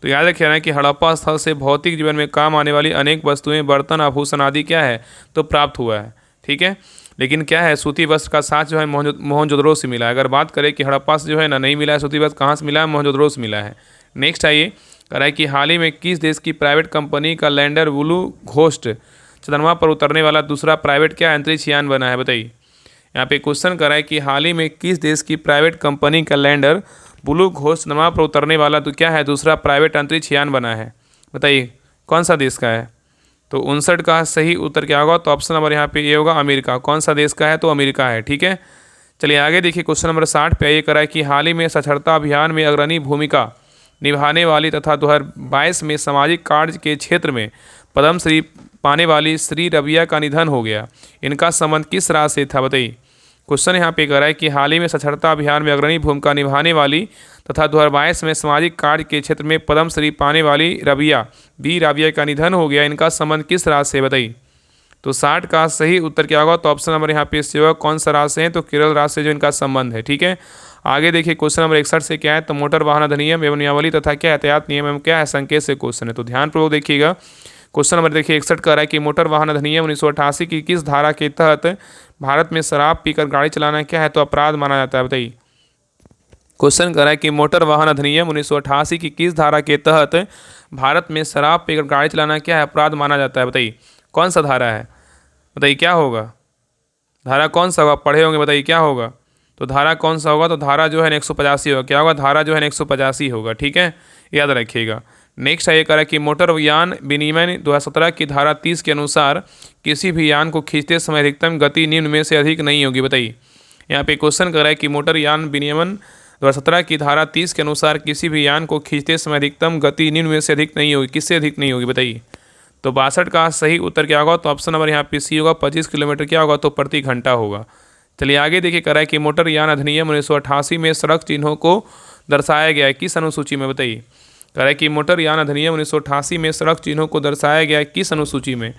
तो याद रखिए कि हड़प्पा स्थल से भौतिक जीवन में काम आने वाली अनेक वस्तुएं, बर्तन, आभूषण आदि क्या है तो प्राप्त हुआ है। ठीक है, लेकिन क्या है सूती वस्त्र का साथ जो है मोहनजोदड़ो से मिला है। अगर बात करें कि हड़प्पा से जो है ना नहीं मिला है सूती वस्त्र, कहाँ से मिला है? मोहनजोदड़ो से मिला है। नेक्स्ट आइए, कह रहा है कि हाल ही में किस देश की प्राइवेट कंपनी का लैंडर ब्लू घोस्ट चंद्रमा पर उतरने वाला दूसरा प्राइवेट क्या अंतरिक्ष यान बना है? बताइए, यहाँ पे क्वेश्चन कर रहा है कि हाल ही में किस देश की प्राइवेट कंपनी का लैंडर ब्लू घोस्ट चंद्रमा पर उतरने वाला तो क्या है दूसरा प्राइवेट अंतरिक्ष यान बना है? बताइए कौन सा देश का है? तो 59 का सही उत्तर क्या होगा? तो ऑप्शन नंबर यहाँ पे ये होगा, अमेरिका। कौन सा देश का है? तो अमेरिका है। ठीक है, चलिए आगे देखिए। क्वेश्चन नंबर 60 पे ये करा है कि हाल ही में साक्षरता अभियान में अग्रणी भूमिका निभाने वाली तथा 2022 में सामाजिक कार्य के क्षेत्र में पद्मश्री पाने वाली श्री रबिया का निधन हो गया। इनका संबंध किस राज्य से था? बताइए, क्वेश्चन यहाँ पे कर रहा है कि हाल ही में साक्षरता अभियान में अग्रणी भूमिका निभाने वाली तथा 2022 में सामाजिक कार्य के क्षेत्र में पद्मश्री पाने वाली राबिया का निधन हो गया। इनका संबंध किस राज्य से? बताइए, तो 60 का सही उत्तर क्या होगा? तो ऑप्शन नंबर यहाँ पे होगा, कौन सा राज्य से है? तो केरल राज्य से जो इनका संबंध है। ठीक है, आगे देखिए। क्वेश्चन नंबर 61 से क्या है? तो मोटर वाहन अधिनियम एवं नियमावली तथा क्या यातायात नियम एवं क्या है संकेत से क्वेश्चन है। तो ध्यानपूर्वक देखिएगा। क्वेश्चन नंबर देखिए 61 कह रहा है कि मोटर वाहन अधिनियम 1988 की किस धारा के तहत भारत में शराब पीकर गाड़ी चलाना क्या है तो अपराध माना जाता है? बताइए, क्वेश्चन कर रहा है कि मोटर वाहन अधिनियम 1988 की किस धारा के तहत भारत में शराब पीकर गाड़ी चलाना क्या है अपराध माना जाता है? बताइए कौन सा धारा है? बताइए क्या होगा, धारा कौन सा होगा, पढ़े होंगे, बताइए क्या होगा। तो धारा कौन सा होगा, तो धारा जो है 185 होगा। क्या होगा, धारा जो है 185 होगा। ठीक है, याद रखिएगा। नेक्स्ट है ये करा कि मोटर यान विनियमन 2017 की धारा 30 के अनुसार किसी भी यान को खींचते समय अधिकतम गति निम्न में से अधिक नहीं होगी। बताइए, यहाँ पे क्वेश्चन कर रहा है कि मोटर यान विनियमन 2017 की धारा 30 के अनुसार किसी भी यान को खींचते समय अधिकतम गति निम्न में से अधिक नहीं होगी। किससे अधिक नहीं होगी बताइए। तो 62 का सही उत्तर क्या होगा, तो ऑप्शन नंबर यहाँ पे सी होगा। 25 किलोमीटर क्या होगा, तो प्रति घंटा होगा। चलिए आगे देखिए, करा है कि मोटर यान अधिनियम 1988 में सड़क चिन्हों को दर्शाया गया है किस अनुसूची में। बताइए, कह रहा है कि मोटर यान अधिनियम 1988 में सड़क चिन्हों को दर्शाया गया है किस अनुसूची में।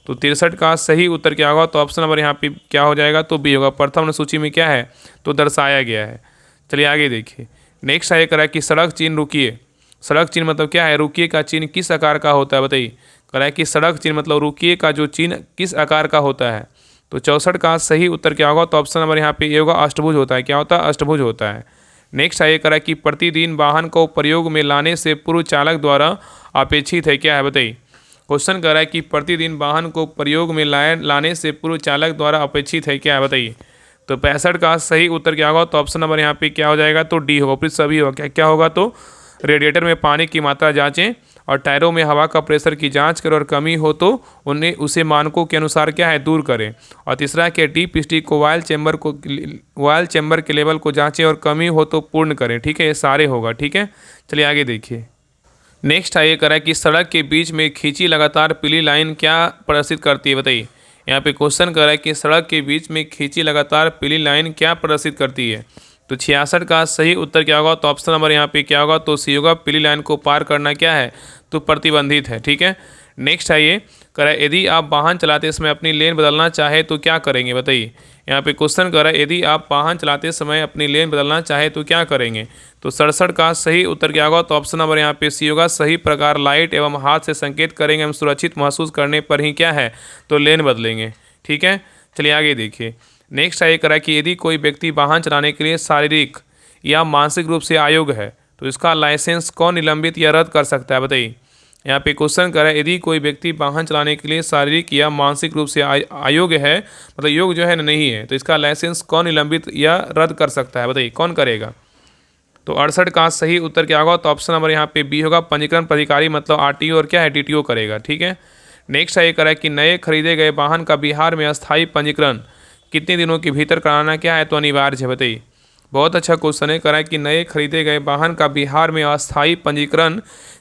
तो 63 का सही उत्तर क्या होगा, तो ऑप्शन नंबर यहाँ पे क्या हो जाएगा, तो बी होगा। प्रथम अनुसूची में क्या है, तो दर्शाया गया है। चलिए आगे देखिए, नेक्स्ट है करा है कि सड़क चिन्ह रुकिए। सड़क चिन्ह मतलब क्या है, रुकिए का चिन्ह किस आकार का होता है। बताइए, कह रहा है कि सड़क चिन्ह मतलब रुकिए का जो चिन्ह किस आकार का होता है। तो 64 का सही उत्तर क्या होगा, तो ऑप्शन नंबर यहाँ पे ये होगा, अष्टभुज होता है। क्या होता है, अष्टभुज होता है। नेक्स्ट है ये करा कि प्रतिदिन वाहन को प्रयोग में लाने से पूर्व चालक द्वारा अपेक्षित है। क्या है बताइए, क्वेश्चन कर रहा है कि प्रतिदिन वाहन को प्रयोग में लाने से पूर्व चालक द्वारा अपेक्षित है। क्या है बताइए। तो 65 का सही उत्तर क्या होगा, तो ऑप्शन नंबर यहाँ पे क्या हो जाएगा, तो डी होगा। फिर सभी होगा, क्या होगा, तो रेडिएटर में पानी की मात्रा जांचें और टायरों में हवा का प्रेशर की जांच करें और कमी हो तो उन्हें उसे मानकों के अनुसार क्या है, दूर करें। और तीसरा क्या, डीप स्टिक को वायल चैम्बर के लेवल को जांचें और कमी हो तो पूर्ण करें। ठीक है, ये सारे होगा। ठीक है, चलिए आगे देखिए। नेक्स्ट है ये करा कि सड़क के बीच में खींची लगातार पीली लाइन क्या प्रदर्शित करती है। बताइए, यहाँ पे क्वेश्चन कर रहा है कि सड़क के बीच में खींची लगातार पीली लाइन क्या प्रदर्शित करती है। तो 66 का सही उत्तर क्या होगा, तो ऑप्शन नंबर यहाँ पे क्या होगा, तो सी होगा। पीली लाइन को पार करना क्या है, तो प्रतिबंधित है। ठीक है, नेक्स्ट है ये करा, यदि आप वाहन चलाते समय अपनी लेन बदलना चाहे तो क्या करेंगे। बताइए, यहाँ पे क्वेश्चन कर रहा है यदि आप वाहन चलाते समय अपनी लेन बदलना चाहे तो क्या करेंगे। तो 67 का सही उत्तर क्या होगा, तो ऑप्शन नंबर यहाँ पे सी होगा। सही प्रकार लाइट एवं हाथ से संकेत करेंगे, हम सुरक्षित महसूस करने पर ही क्या है, तो लेन बदलेंगे। ठीक है, चलिए आगे देखिए। नेक्स्ट है करा कि यदि कोई व्यक्ति वाहन चलाने के लिए शारीरिक या मानसिक रूप से अयोग्य है तो इसका लाइसेंस कौन निलंबित या रद्द कर सकता है। बताइए, यहाँ पे क्वेश्चन करा, यदि कोई व्यक्ति वाहन चलाने के लिए शारीरिक या मानसिक रूप से अयोग्य है, मतलब योग्य जो है नहीं है, तो इसका लाइसेंस कौन निलंबित या रद्द कर सकता है। बताइए, कौन करेगा। तो 68 का सही उत्तर क्या होगा, तो ऑप्शन नंबर यहाँ पे बी होगा। पंजीकरण प्राधिकारी मतलब आरटीओ और क्या है, डीटीओ करेगा। ठीक है, नेक्स्ट है ये करा कि नए खरीदे गए वाहन का बिहार में अस्थायी पंजीकरण कितने दिनों के भीतर कराना क्या है, तो अनिवार्य है। बताइए, बहुत अच्छा क्वेश्चन है। करा कि नए खरीदे गए वाहन का बिहार में अस्थायी पंजीकरण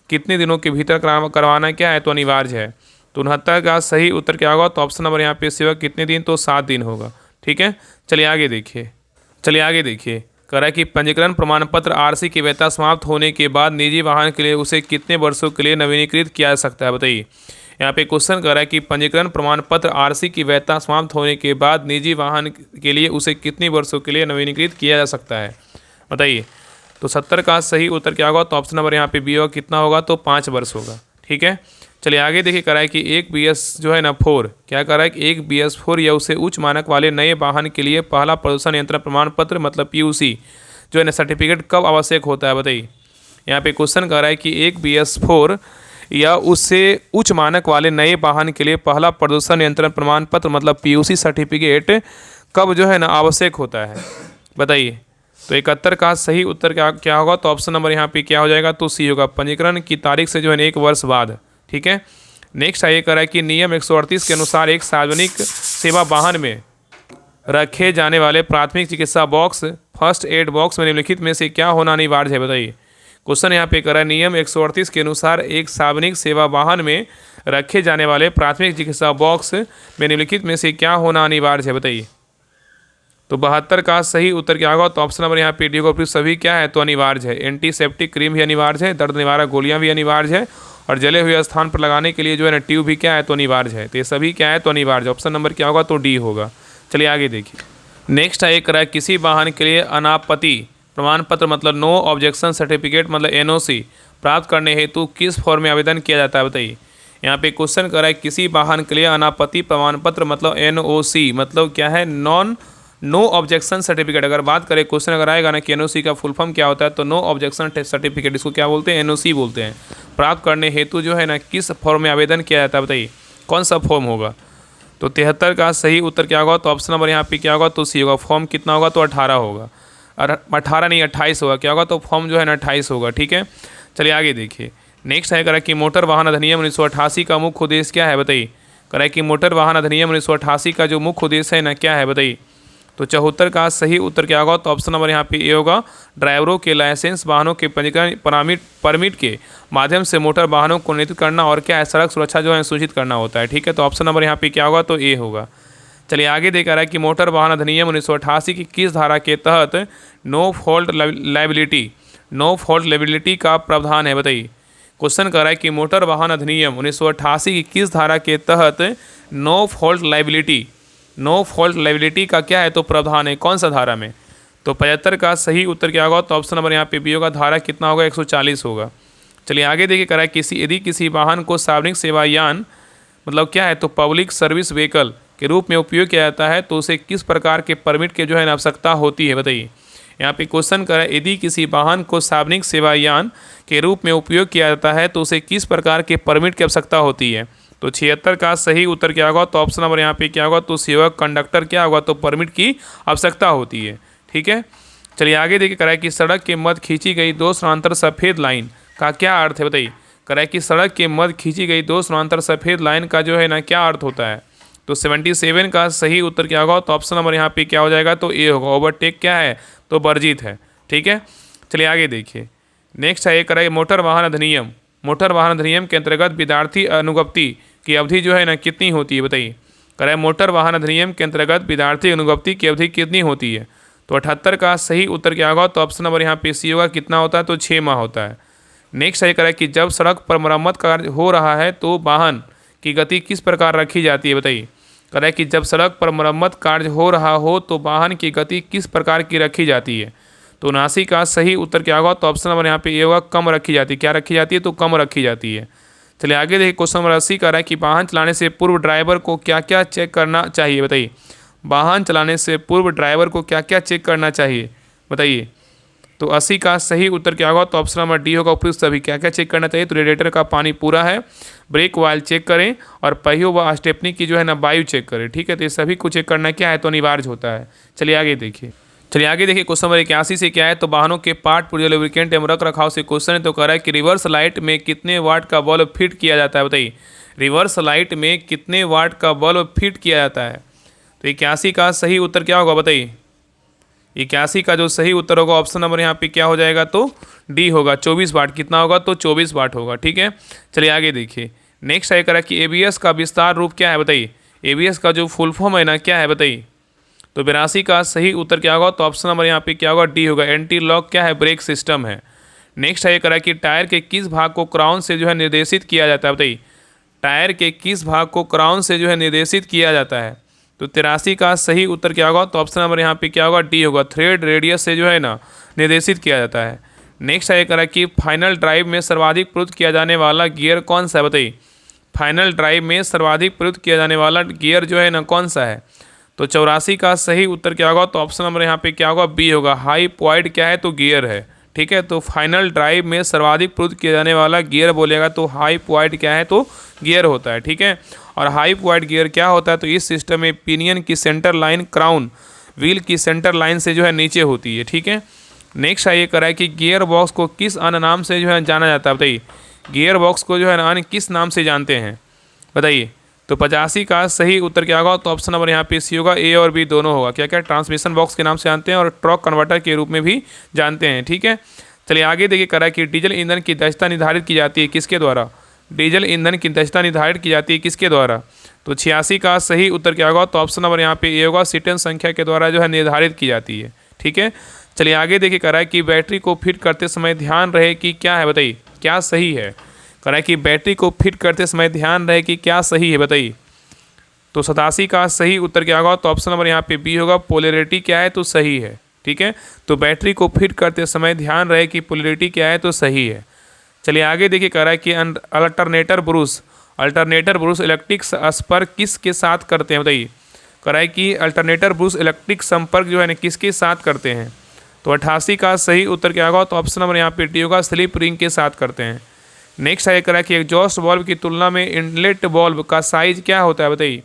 कितने दिनों के भीतर करवाना क्या है, तो अनिवार्य है। तो 69 का सही उत्तर क्या होगा, तो ऑप्शन नंबर यहाँ पे सेवा कितने दिन, तो 7 दिन होगा। ठीक है, चलिए आगे देखिए। कह रहा है कि पंजीकरण प्रमाण पत्र आरसी की वैधता समाप्त होने के बाद निजी वाहन के लिए उसे कितने वर्षों के लिए नवीनीकृत किया जा सकता है। बताइए, यहाँ पे क्वेश्चन कर रहा है कि पंजीकरण प्रमाण पत्र आरसी की वैधता समाप्त होने के बाद निजी वाहन के लिए उसे कितने वर्षों के लिए नवीनीकृत किया जा सकता है। बताइए, तो 70 का सही उत्तर क्या होगा, तो ऑप्शन नंबर यहाँ पे बी होगा। कितना होगा, तो 5 वर्ष होगा। ठीक है, चलिए आगे देखिए। करा है कि एक BS जो है ना 4 क्या करा है कि एक BS4 या उससे उच्च मानक वाले नए वाहन के लिए पहला प्रदूषण नियंत्रण प्रमाण पत्र मतलब PUC जो है ना सर्टिफिकेट कब आवश्यक होता है। बताइए, यहाँ पे क्वेश्चन कर रहा है कि एक BS4 या उससे उच्च मानक वाले नए वाहन के लिए पहला प्रदूषण नियंत्रण प्रमाण पत्र मतलब PUC सर्टिफिकेट कब जो है ना आवश्यक होता है। बताइए, तो 71 का सही उत्तर क्या होगा, तो ऑप्शन नंबर यहाँ पे क्या हो जाएगा, तो सी होगा। पंजीकरण की तारीख से जो है 1 वर्ष बाद। ठीक है, नेक्स्ट है ये करा है कि नियम 138 के अनुसार एक सार्वजनिक सेवा वाहन में रखे जाने वाले प्राथमिक चिकित्सा बॉक्स फर्स्ट एड बॉक्स में निम्नलिखित में से क्या होना अनिवार्य है। बताइए, क्वेश्चन यहाँ पे करा है नियम 138 के अनुसार एक सार्वजनिक सेवा वाहन में रखे जाने वाले प्राथमिक चिकित्सा बॉक्स में निम्नलिखित में से क्या होना अनिवार्य है। बताइए, तो 72 का सही उत्तर क्या होगा, तो ऑप्शन नंबर यहाँ पे डी होगा। फिर सभी क्या है, तो अनिवार्य है। एंटीसेप्टिक क्रीम भी अनिवार्य है, दर्द निवारक गोलियाँ भी अनिवार्य है और जले हुए स्थान पर लगाने के लिए जो है ना ट्यूब भी क्या है, तो अनिवार्य है। तो ये सभी क्या है, तो अनिवार्य है। ऑप्शन नंबर क्या होगा, तो डी होगा। चलिए आगे देखिए। नेक्स्ट है एक किसी वाहन के लिए अनापत्ति प्रमाण पत्र मतलब नो ऑब्जेक्शन सर्टिफिकेट मतलब NOC प्राप्त करने हेतु किस फॉर्म में आवेदन किया जाता है। बताइए, यहाँ पे क्वेश्चन कर रहा है किसी वाहन के लिए अनापत्ति प्रमाण पत्र मतलब NOC मतलब क्या है, नो ऑब्जेक्शन सर्टिफिकेट। अगर बात करें क्वेश्चन अगर आएगा ना कि NOC का फुल फॉर्म क्या होता है, तो नो ऑब्जेक्शन सर्टिफिकेट, इसको क्या बोलते हैं, NOC बोलते हैं। प्राप्त करने हेतु जो है ना किस फॉर्म में आवेदन किया जाता है। बताइए, कौन सा फॉर्म होगा। तो 73 का सही उत्तर क्या होगा? तो ऑप्शन नंबर यहाँ पे क्या होगा? तो सी होगा। फॉर्म कितना होगा? तो 18 होगा। और 18 नहीं 28 होगा। क्या होगा? तो फॉर्म जो है ना 28 होगा। ठीक है, चलिए आगे देखिए। नेक्स्ट है करा कि मोटर वाहन अधिनियम 1988 का मुख्य उद्देश्य क्या है? बताइए। करा कि मोटर वाहन अधिनियम 1988 का जो मुख्य उद्देश्य है ना क्या है? बताइए। तो 74 का सही उत्तर क्या होगा? तो ऑप्शन नंबर यहाँ पे ए होगा। ड्राइवरों के लाइसेंस, वाहनों के पंजीकरण परमिट के माध्यम से मोटर वाहनों को नियंत्रित करना और क्या है, सड़क सुरक्षा जो है सूचित करना होता है। ठीक है, तो ऑप्शन नंबर यहाँ पे क्या होगा? तो ए होगा। चलिए आगे देखा रहा है कि मोटर वाहन अधिनियम 1988 की किस धारा के तहत नो फॉल्ट लायबिलिटी का प्रावधान है? बताइए। क्वेश्चन कर रहा है कि मोटर वाहन अधिनियम 1988 की किस धारा के तहत नो फॉल्ट लायबिलिटी का क्या है? तो प्रावधान है। कौन सा धारा में? तो 75 का सही उत्तर क्या होगा? तो ऑप्शन नंबर यहाँ पे बी होगा। धारा कितना होगा? 140 होगा। चलिए आगे देखिए करा है यदि किसी वाहन को सार्वजनिक सेवायान मतलब क्या है, तो पब्लिक सर्विस व्हीकल के रूप में उपयोग किया जाता है तो उसे किस प्रकार के परमिट के जो है आवश्यकता होती है? बताइए। यहाँ पे क्वेश्चन करा है यदि किसी वाहन को सार्वजनिक सेवायान के रूप में उपयोग किया जाता है तो उसे किस प्रकार के परमिट की आवश्यकता होती है? तो 76 का सही उत्तर क्या होगा? तो ऑप्शन नंबर यहाँ पे क्या होगा? तो सेवक कंडक्टर क्या होगा? तो परमिट की आवश्यकता होती है। ठीक है, चलिए आगे देखिए करा है कि सड़क के मध्य खींची गई 2 समानांतर सफ़ेद लाइन का क्या अर्थ है? बताइए। करा है कि सड़क के मध्य खींची गई 2 समानांतर सफ़ेद लाइन का जो है ना क्या अर्थ होता है? तो 77 का सही उत्तर क्या होगा? तो ऑप्शन नंबर यहाँ पे क्या हो जाएगा? तो ए होगा। ओवरटेक क्या है? तो वर्जित है। ठीक है, चलिए आगे देखिए। नेक्स्ट है ये करें मोटर वाहन अधिनियम के अंतर्गत विद्यार्थी अनुज्ञप्ति की अवधि जो है ना कितनी होती है? बताइए। करें मोटर वाहन अधिनियम के अंतर्गत विद्यार्थी अनुज्ञप्ति की अवधि कितनी होती है? तो 78 का सही उत्तर क्या होगा? तो ऑप्शन नंबर यहाँ पे सी होगा। कितना होता है? तो 6 माह होता है। नेक्स्ट है करें कि जब सड़क पर मरम्मत कार्य हो रहा है तो वाहन की गति किस प्रकार रखी जाती है? बताइए। करें कि जब सड़क पर मरम्मत कार्य हो रहा हो तो वाहन की गति किस प्रकार की रखी जाती है? तो 79 का सही उत्तर क्या होगा? तो ऑप्शन नंबर यहाँ पे ये होगा। कम रखी जाती है। क्या रखी जाती है? तो कम रखी जाती है। चलिए आगे देखिए। क्वेश्चन नंबर 80 का है कि वाहन चलाने से पूर्व ड्राइवर को क्या क्या चेक करना चाहिए? बताइए। वाहन चलाने से पूर्व ड्राइवर को क्या क्या चेक करना चाहिए? बताइए। तो 80 का सही उत्तर क्या होगा? तो ऑप्शन नंबर डी होगा। उपयुक्त सभी क्या क्या चेक करना चाहिए? तो रेडिएटर का पानी पूरा है, ब्रेक वायल चेक करें और पहियों व स्टेपनी की जो है ना वायु चेक करें। ठीक है, तो ये सभी को चेक करना क्या है? तो अनिवार्य होता है। चलिए आगे देखिए। क्वेश्चन नंबर 81 से क्या है? तो वाहनों के पार्ट पुर्जे लुब्रिकेंट एवं रख रखाव से क्वेश्चन है। तो कह रहा है कि रिवर्स लाइट में कितने वाट का बल्ब फिट किया जाता है? बताइए। रिवर्स लाइट में कितने वाट का बल्ब फिट किया जाता है? तो 81 का सही उत्तर क्या होगा? बताइए। 81 का जो सही उत्तर होगा ऑप्शन नंबर यहाँ पे क्या हो जाएगा? तो डी होगा। 24 वाट। कितना होगा? तो 24 वाट होगा। ठीक है, चलिए आगे देखिए। नेक्स्ट है करा कि एबीएस का विस्तार रूप क्या है? बताइए। एबीएस का जो फुल फॉर्म है ना क्या है? बताइए। तो 82 का सही उत्तर क्या होगा? तो ऑप्शन नंबर यहाँ पे क्या होगा? डी होगा। एंटी लॉक क्या है? ब्रेक सिस्टम है। नेक्स्ट है करा कि टायर के किस भाग को क्राउन से जो है निर्देशित किया जाता है? बताइए। टायर के किस भाग को क्राउन से जो है निर्देशित किया जाता है? तो 83 का सही उत्तर क्या होगा? तो ऑप्शन नंबर यहाँ पे क्या होगा? डी होगा। थ्रेड रेडियस से जो है ना निर्देशित किया जाता है। नेक्स्ट है करा कि फाइनल ड्राइव में सर्वाधिक प्रयुक्त किया जाने वाला गियर कौन सा है? बताइए। फाइनल ड्राइव में सर्वाधिक प्रयुक्त किया जाने वाला गियर जो है ना कौन सा है? तो 84 का सही उत्तर क्या होगा? तो ऑप्शन नंबर यहाँ पे क्या होगा? बी होगा। हाई पॉइंट क्या है? तो गियर है। ठीक है, तो फाइनल ड्राइव में सर्वाधिक प्रयुक्त किया जाने वाला गियर बोलेगा तो हाई पॉइंट क्या है? तो गियर होता है। ठीक है, और हाई पॉइंट गियर क्या होता है? तो इस सिस्टम में पिनियन की सेंटर लाइन क्राउन व्हील की सेंटर लाइन से जो है नीचे होती है। ठीक है, नेक्स्ट ये करा है कि गियर बॉक्स को किस अन्य नाम से जो है जाना जाता है? बताइए। गियर बॉक्स को जो है अन्य किस नाम से जानते हैं? बताइए। तो 85 का सही उत्तर क्या होगा? तो ऑप्शन नंबर यहाँ पे सी होगा। ए और बी दोनों होगा। क्या क्या? ट्रांसमिशन बॉक्स के नाम से जानते हैं और टॉर्क कन्वर्टर के रूप में भी जानते हैं। ठीक है, चलिए आगे देखिए करा कि डीजल ईंधन की दक्षता निर्धारित की जाती है किसके द्वारा? डीजल ईंधन की दक्षता निर्धारित की जाती है किसके द्वारा? तो 86 का सही उत्तर क्या होगा? तो ऑप्शन नंबर यहाँ पे ए होगा। सीटन संख्या के द्वारा जो है निर्धारित की जाती है। ठीक है, चलिए आगे देखिए करा कि बैटरी को फिट करते समय ध्यान रहे कि क्या है? बताइए। क्या सही है? कह रहा है कि बैटरी को फिट करते समय ध्यान रहे कि क्या सही है? बताइए। तो 87 का सही उत्तर क्या होगा? तो ऑप्शन नंबर यहाँ पे बी होगा। पोलैरिटी क्या है? तो सही है। ठीक है, तो बैटरी को फिट करते समय ध्यान रहे कि पोलैरिटी क्या है? तो सही है। चलिए आगे देखिए कह रहा है कि अल्टरनेटर ब्रूस इलेक्ट्रिक संपर्क किसके साथ करते हैं? बताइए। कह रहा है कि अल्टरनेटर ब्रूस इलेक्ट्रिक संपर्क जो है ना किसके साथ करते हैं? तो 88 का सही उत्तर क्या होगा? तो ऑप्शन नंबर यहाँ पे डी होगा। स्लिप रिंग के साथ करते हैं। नेक्स्ट है करा कि एग्जॉस्ट वाल्व की तुलना में इनलेट वाल्व का साइज क्या होता है? बताइए।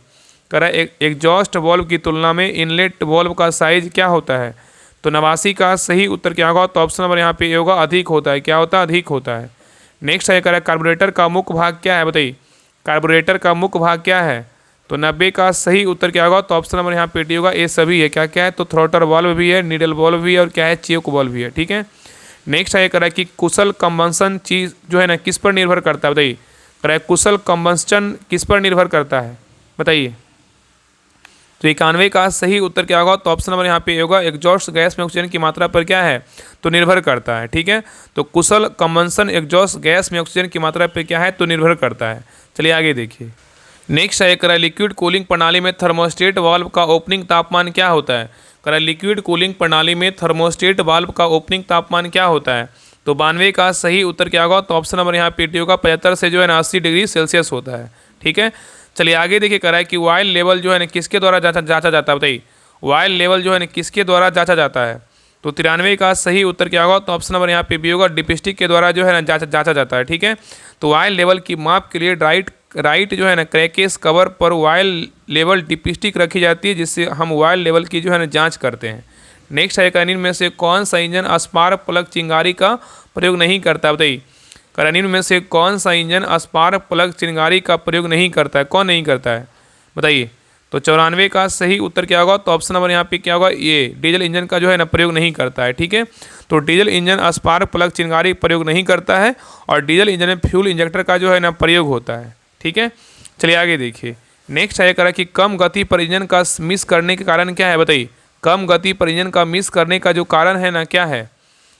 कह रहा है एग्जॉस्ट वाल्व की तुलना में इनलेट वाल्व का साइज क्या होता है? तो 89 का सही उत्तर क्या होगा? तो ऑप्शन नंबर यहाँ पे ये होगा, अधिक होता है। क्या होता है? अधिक होता है। नेक्स्ट है, कह रहा है कार्बोरेटर का मुख्य भाग क्या है? बताइए, कार्बोरेटर का मुख्य भाग क्या है? तो 90 का सही उत्तर क्या होगा? तो ऑप्शन नंबर यहाँ पे डी होगा, ये सभी है। क्या क्या है? तो थ्रॉटल वाल्व भी है, नीडल वाल्व भी है, और क्या है? चेक वाल्व भी है। ठीक है। नेक्स्ट है, कह रहा है कि कुशल कंबंशन चीज जो है ना किस पर निर्भर करता है? बताइए, कह रहा है कुशल कंबंशन किस पर निर्भर करता है? बताइए। तो 91 का सही उत्तर क्या होगा? तो ऑप्शन नंबर यहाँ पे होगा, एग्जॉस्ट गैस में ऑक्सीजन की मात्रा पर क्या है? तो निर्भर करता है। ठीक है। तो कुशल कंबंशन एग्जॉस्ट गैस में ऑक्सीजन की मात्रा पर क्या है? तो निर्भर करता है। चलिए आगे देखिए। नेक्स्ट है, कह रहा है लिक्विड कूलिंग प्रणाली में थर्मोस्टेट वाल्व का ओपनिंग तापमान क्या होता है? कह रहा है लिक्विड कूलिंग प्रणाली में थर्मोस्टेट वाल्व का ओपनिंग तापमान क्या होता है? तो 92 का सही उत्तर क्या होगा? तो ऑप्शन नंबर यहाँ पे होगा, 75 से जो है ना 80 डिग्री सेल्सियस होता है। ठीक है। चलिए आगे देखिए, कह रहा है कि वायल लेवल जो है ना किसके द्वारा जांचा जाता है? बताइए, वायल लेवल जो है ना किसके द्वारा जांचा जाता है? तो 93 का सही उत्तर क्या होगा? तो ऑप्शन नंबर यहाँ पे भी होगा, डिपिस्टिक के द्वारा जो है ना जांचा जाता है। ठीक है। तो वायल लेवल की माप के लिए राइट जो है ना क्रैकेस कवर पर वायल लेवल डिपिस्टिक रखी जाती है, जिससे हम वायल लेवल की जो है ना जाँच करते हैं। नेक्स्ट है, निम्न में से कौन सा इंजन स्पार्क प्लग चिंगारी का प्रयोग नहीं करता? बताइए, निम्न में से कौन सा इंजन स्पार्क प्लग चिंगारी का प्रयोग नहीं करता है? कौन नहीं करता है? बताइए। तो 94 का सही उत्तर क्या होगा? तो ऑप्शन नंबर यहाँ पे क्या होगा? ये डीजल इंजन का जो है ना प्रयोग नहीं करता है। ठीक है। तो डीजल इंजन स्पार्क प्लग चिंगारी प्रयोग नहीं करता है, और डीजल इंजन में फ्यूल इंजेक्टर का जो है ना प्रयोग होता है। ठीक है। चलिए आगे देखिए। नेक्स्ट है, करा कि कम गति पर इंजन का मिस करने के कारण क्या है? बताइए, कम गति पर इंजन का मिस करने का जो कारण है ना क्या है?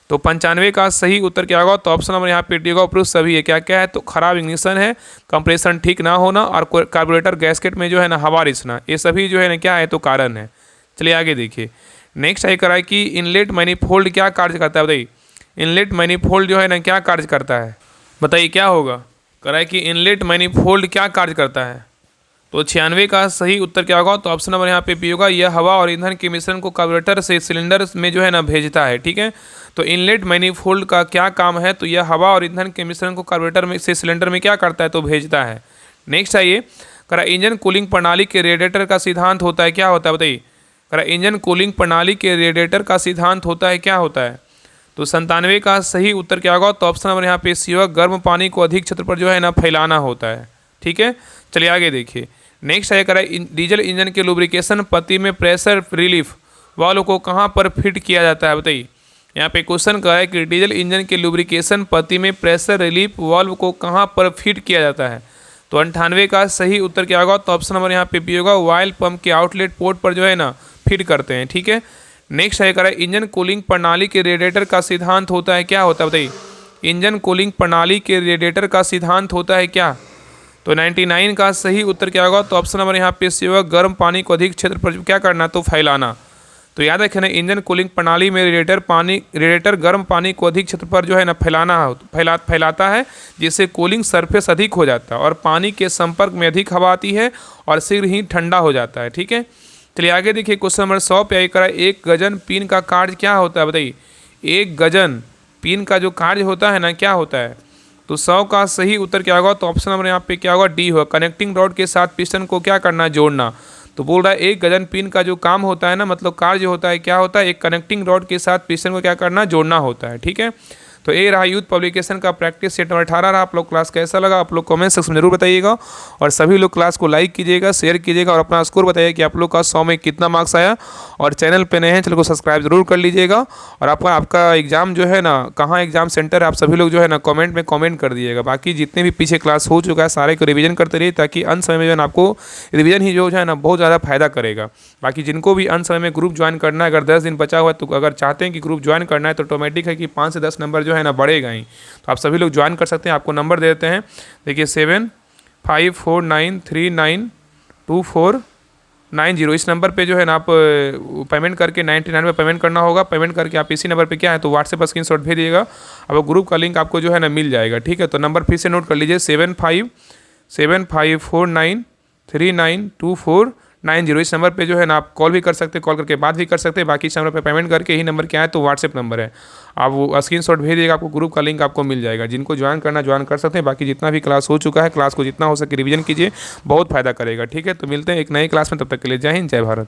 तो 95 का सही उत्तर क्या होगा? तो ऑप्शन नंबर यहाँ पे डी होगा, उपरोक्त सभी है। क्या क्या है? तो खराब इग्निशन है, कंप्रेशन ठीक ना होना, और कार्बोरेटर गैस्केट में जो है ना हवा रिसना, ये सभी जो है ना क्या है? तो कारण है। चलिए आगे देखिए। नेक्स्ट है, करा कि इनलेट मैनिफोल्ड क्या कार्य करता है? बताइए, इनलेट मैनिफोल्ड जो है ना क्या कार्य करता है? बताइए क्या होगा? करा कि इनलेट मैनिफोल्ड क्या कार्य करता है? तो 96 का सही उत्तर क्या होगा? तो ऑप्शन नंबर यहाँ पे भी होगा, यह हवा और ईंधन के मिश्रण को कार्बोरेटर से सिलेंडर में जो है ना भेजता है। ठीक है। तो इनलेट मैनिफोल्ड का क्या काम है? तो यह हवा और ईंधन के मिश्रण को कार्बोरेटर में से सिलेंडर में क्या करता है? तो भेजता है। नेक्स्ट है, ये करा इंजन कूलिंग प्रणाली के रेडिएटर का सिद्धांत होता है, क्या होता है? बताइए, करा इंजन कूलिंग प्रणाली के रेडिएटर का सिद्धांत होता है, क्या होता है? तो 97 का सही उत्तर क्या होगा? तो ऑप्शन नंबर यहाँ पे सी होगा, गर्म पानी को अधिक क्षेत्र पर जो है ना फैलाना होता है। ठीक है। चलिए आगे देखिए। नेक्स्ट है, करा डीजल इंजन के लुब्रिकेशन पट्टी में प्रेशर रिलीफ वाल्व को कहाँ पर फिट किया जाता है? बताइए, यहाँ पे क्वेश्चन कहा है कि डीजल इंजन के लुब्रिकेशन पट्टी में प्रेशर रिलीफ वाल्व को कहाँ पर फिट किया जाता है? तो 98 का सही उत्तर क्या होगा? तो ऑप्शन नंबर यहाँ पे भी होगा, ऑयल पंप के आउटलेट पोर्ट पर जो है ना फिट करते हैं। ठीक है। नेक्स्ट है, करा इंजन कूलिंग प्रणाली के रेडिएटर का सिद्धांत होता है, क्या होता है? बताइए, इंजन कूलिंग प्रणाली के रेडिएटर का सिद्धांत होता है क्या? तो 99 का सही उत्तर क्या होगा? तो ऑप्शन नंबर यहाँ पे सी होगा, गर्म पानी को अधिक क्षेत्र पर क्या करना? तो फैलाना। तो याद रखें ना, इंजन कूलिंग प्रणाली में रेडिएटर गर्म पानी को अधिक क्षेत्र पर जो है ना फैलाता है, जिससे कूलिंग सरफेस अधिक हो जाता है और पानी के संपर्क में अधिक हवा आती है और शीघ्र ही ठंडा हो जाता है। ठीक है। चलिए आगे देखिए, क्वेश्चन नंबर 100 पे आई करा, एक गजन पिन का कार्य क्या होता है? बताइए, एक गजन पिन का जो कार्य होता है ना क्या होता है? तो 100 का सही उत्तर क्या होगा? तो ऑप्शन नंबर यहाँ पे क्या होगा? डी होगा, कनेक्टिंग रॉड के साथ पिस्टन को क्या करना? जोड़ना। तो बोल रहा है एक गजन पिन का जो काम होता है ना, मतलब कार्य होता है, क्या होता है? एक कनेक्टिंग रॉड के साथ पिस्टन को क्या करना? जोड़ना होता है। ठीक है। तो ये रहा यूथ पब्लिकेशन का प्रैक्टिस सेट नंबर 18 रहा। आप लोग क्लास कैसा लगा आप लोग कमेंट सेक्शन में जरूर बताइएगा, और सभी लोग क्लास को लाइक कीजिएगा, शेयर कीजिएगा, और अपना स्कोर बताइए कि आप लोग का 100 में कितना मार्क्स आया। और चैनल पे नए हैं, चैनल को सब्सक्राइब जरूर कर लीजिएगा। और आपका एग्जाम जो है ना, कहाँ एग्जाम सेंटर है, आप सभी लोग जो है ना कमेंट में कमेंट कर दीजिएगा। बाकी जितने भी पीछे क्लास हो चुका है सारे को रिवीजन करते रहिए, ताकि अंत समय में जो है ना आपको रिवीजन ही जो है ना बहुत ज़्यादा फायदा करेगा। बाकी जिनको भी अंत समय में ग्रुप ज्वाइन करना है, अगर 10 दिन बचा हुआ है, तो अगर चाहते हैं कि ग्रुप ज्वाइन करना है, तो ऑटोमेटिक है कि 5 से 10 नंबर जो है ना बढ़ेगा ही। तो आप सभी लोग ज्वाइन कर सकते हैं। आपको नंबर दे देते हैं, देखिए 7549392490। इस नंबर पे जो है ना आप पेमेंट करके 99 में पेमेंट करना होगा। पेमेंट करके आप इसी नंबर पे क्या है तो व्हाट्सएप पर स्क्रीनशॉट भेज दिएगा, अब ग्रुप का लिंक आपको जो है ना मिल जाएगा। ठीक है। तो नंबर फिर से नोट कर लीजिए, 754939392490। 90। इस नंबर पे जो है ना आप कॉल भी कर सकते हैं, कॉल करके बात भी कर सकते हैं। बाकी इस नंबर पे पेमेंट करके ही नंबर क्या है तो व्हाट्सएप नंबर है, आप वो स्क्रीनशॉट भेजिएगा, आपको ग्रुप का लिंक आपको मिल जाएगा। जिनको ज्वाइन करना ज्वाइन कर सकते हैं। बाकी जितना भी क्लास हो चुका है, क्लास को जितना हो सके रिवीजन कीजिए, बहुत फायदा करेगा। ठीक है, तो मिलते हैं एक नई क्लास में, तब तक के लिए जय हिंद, जय भारत।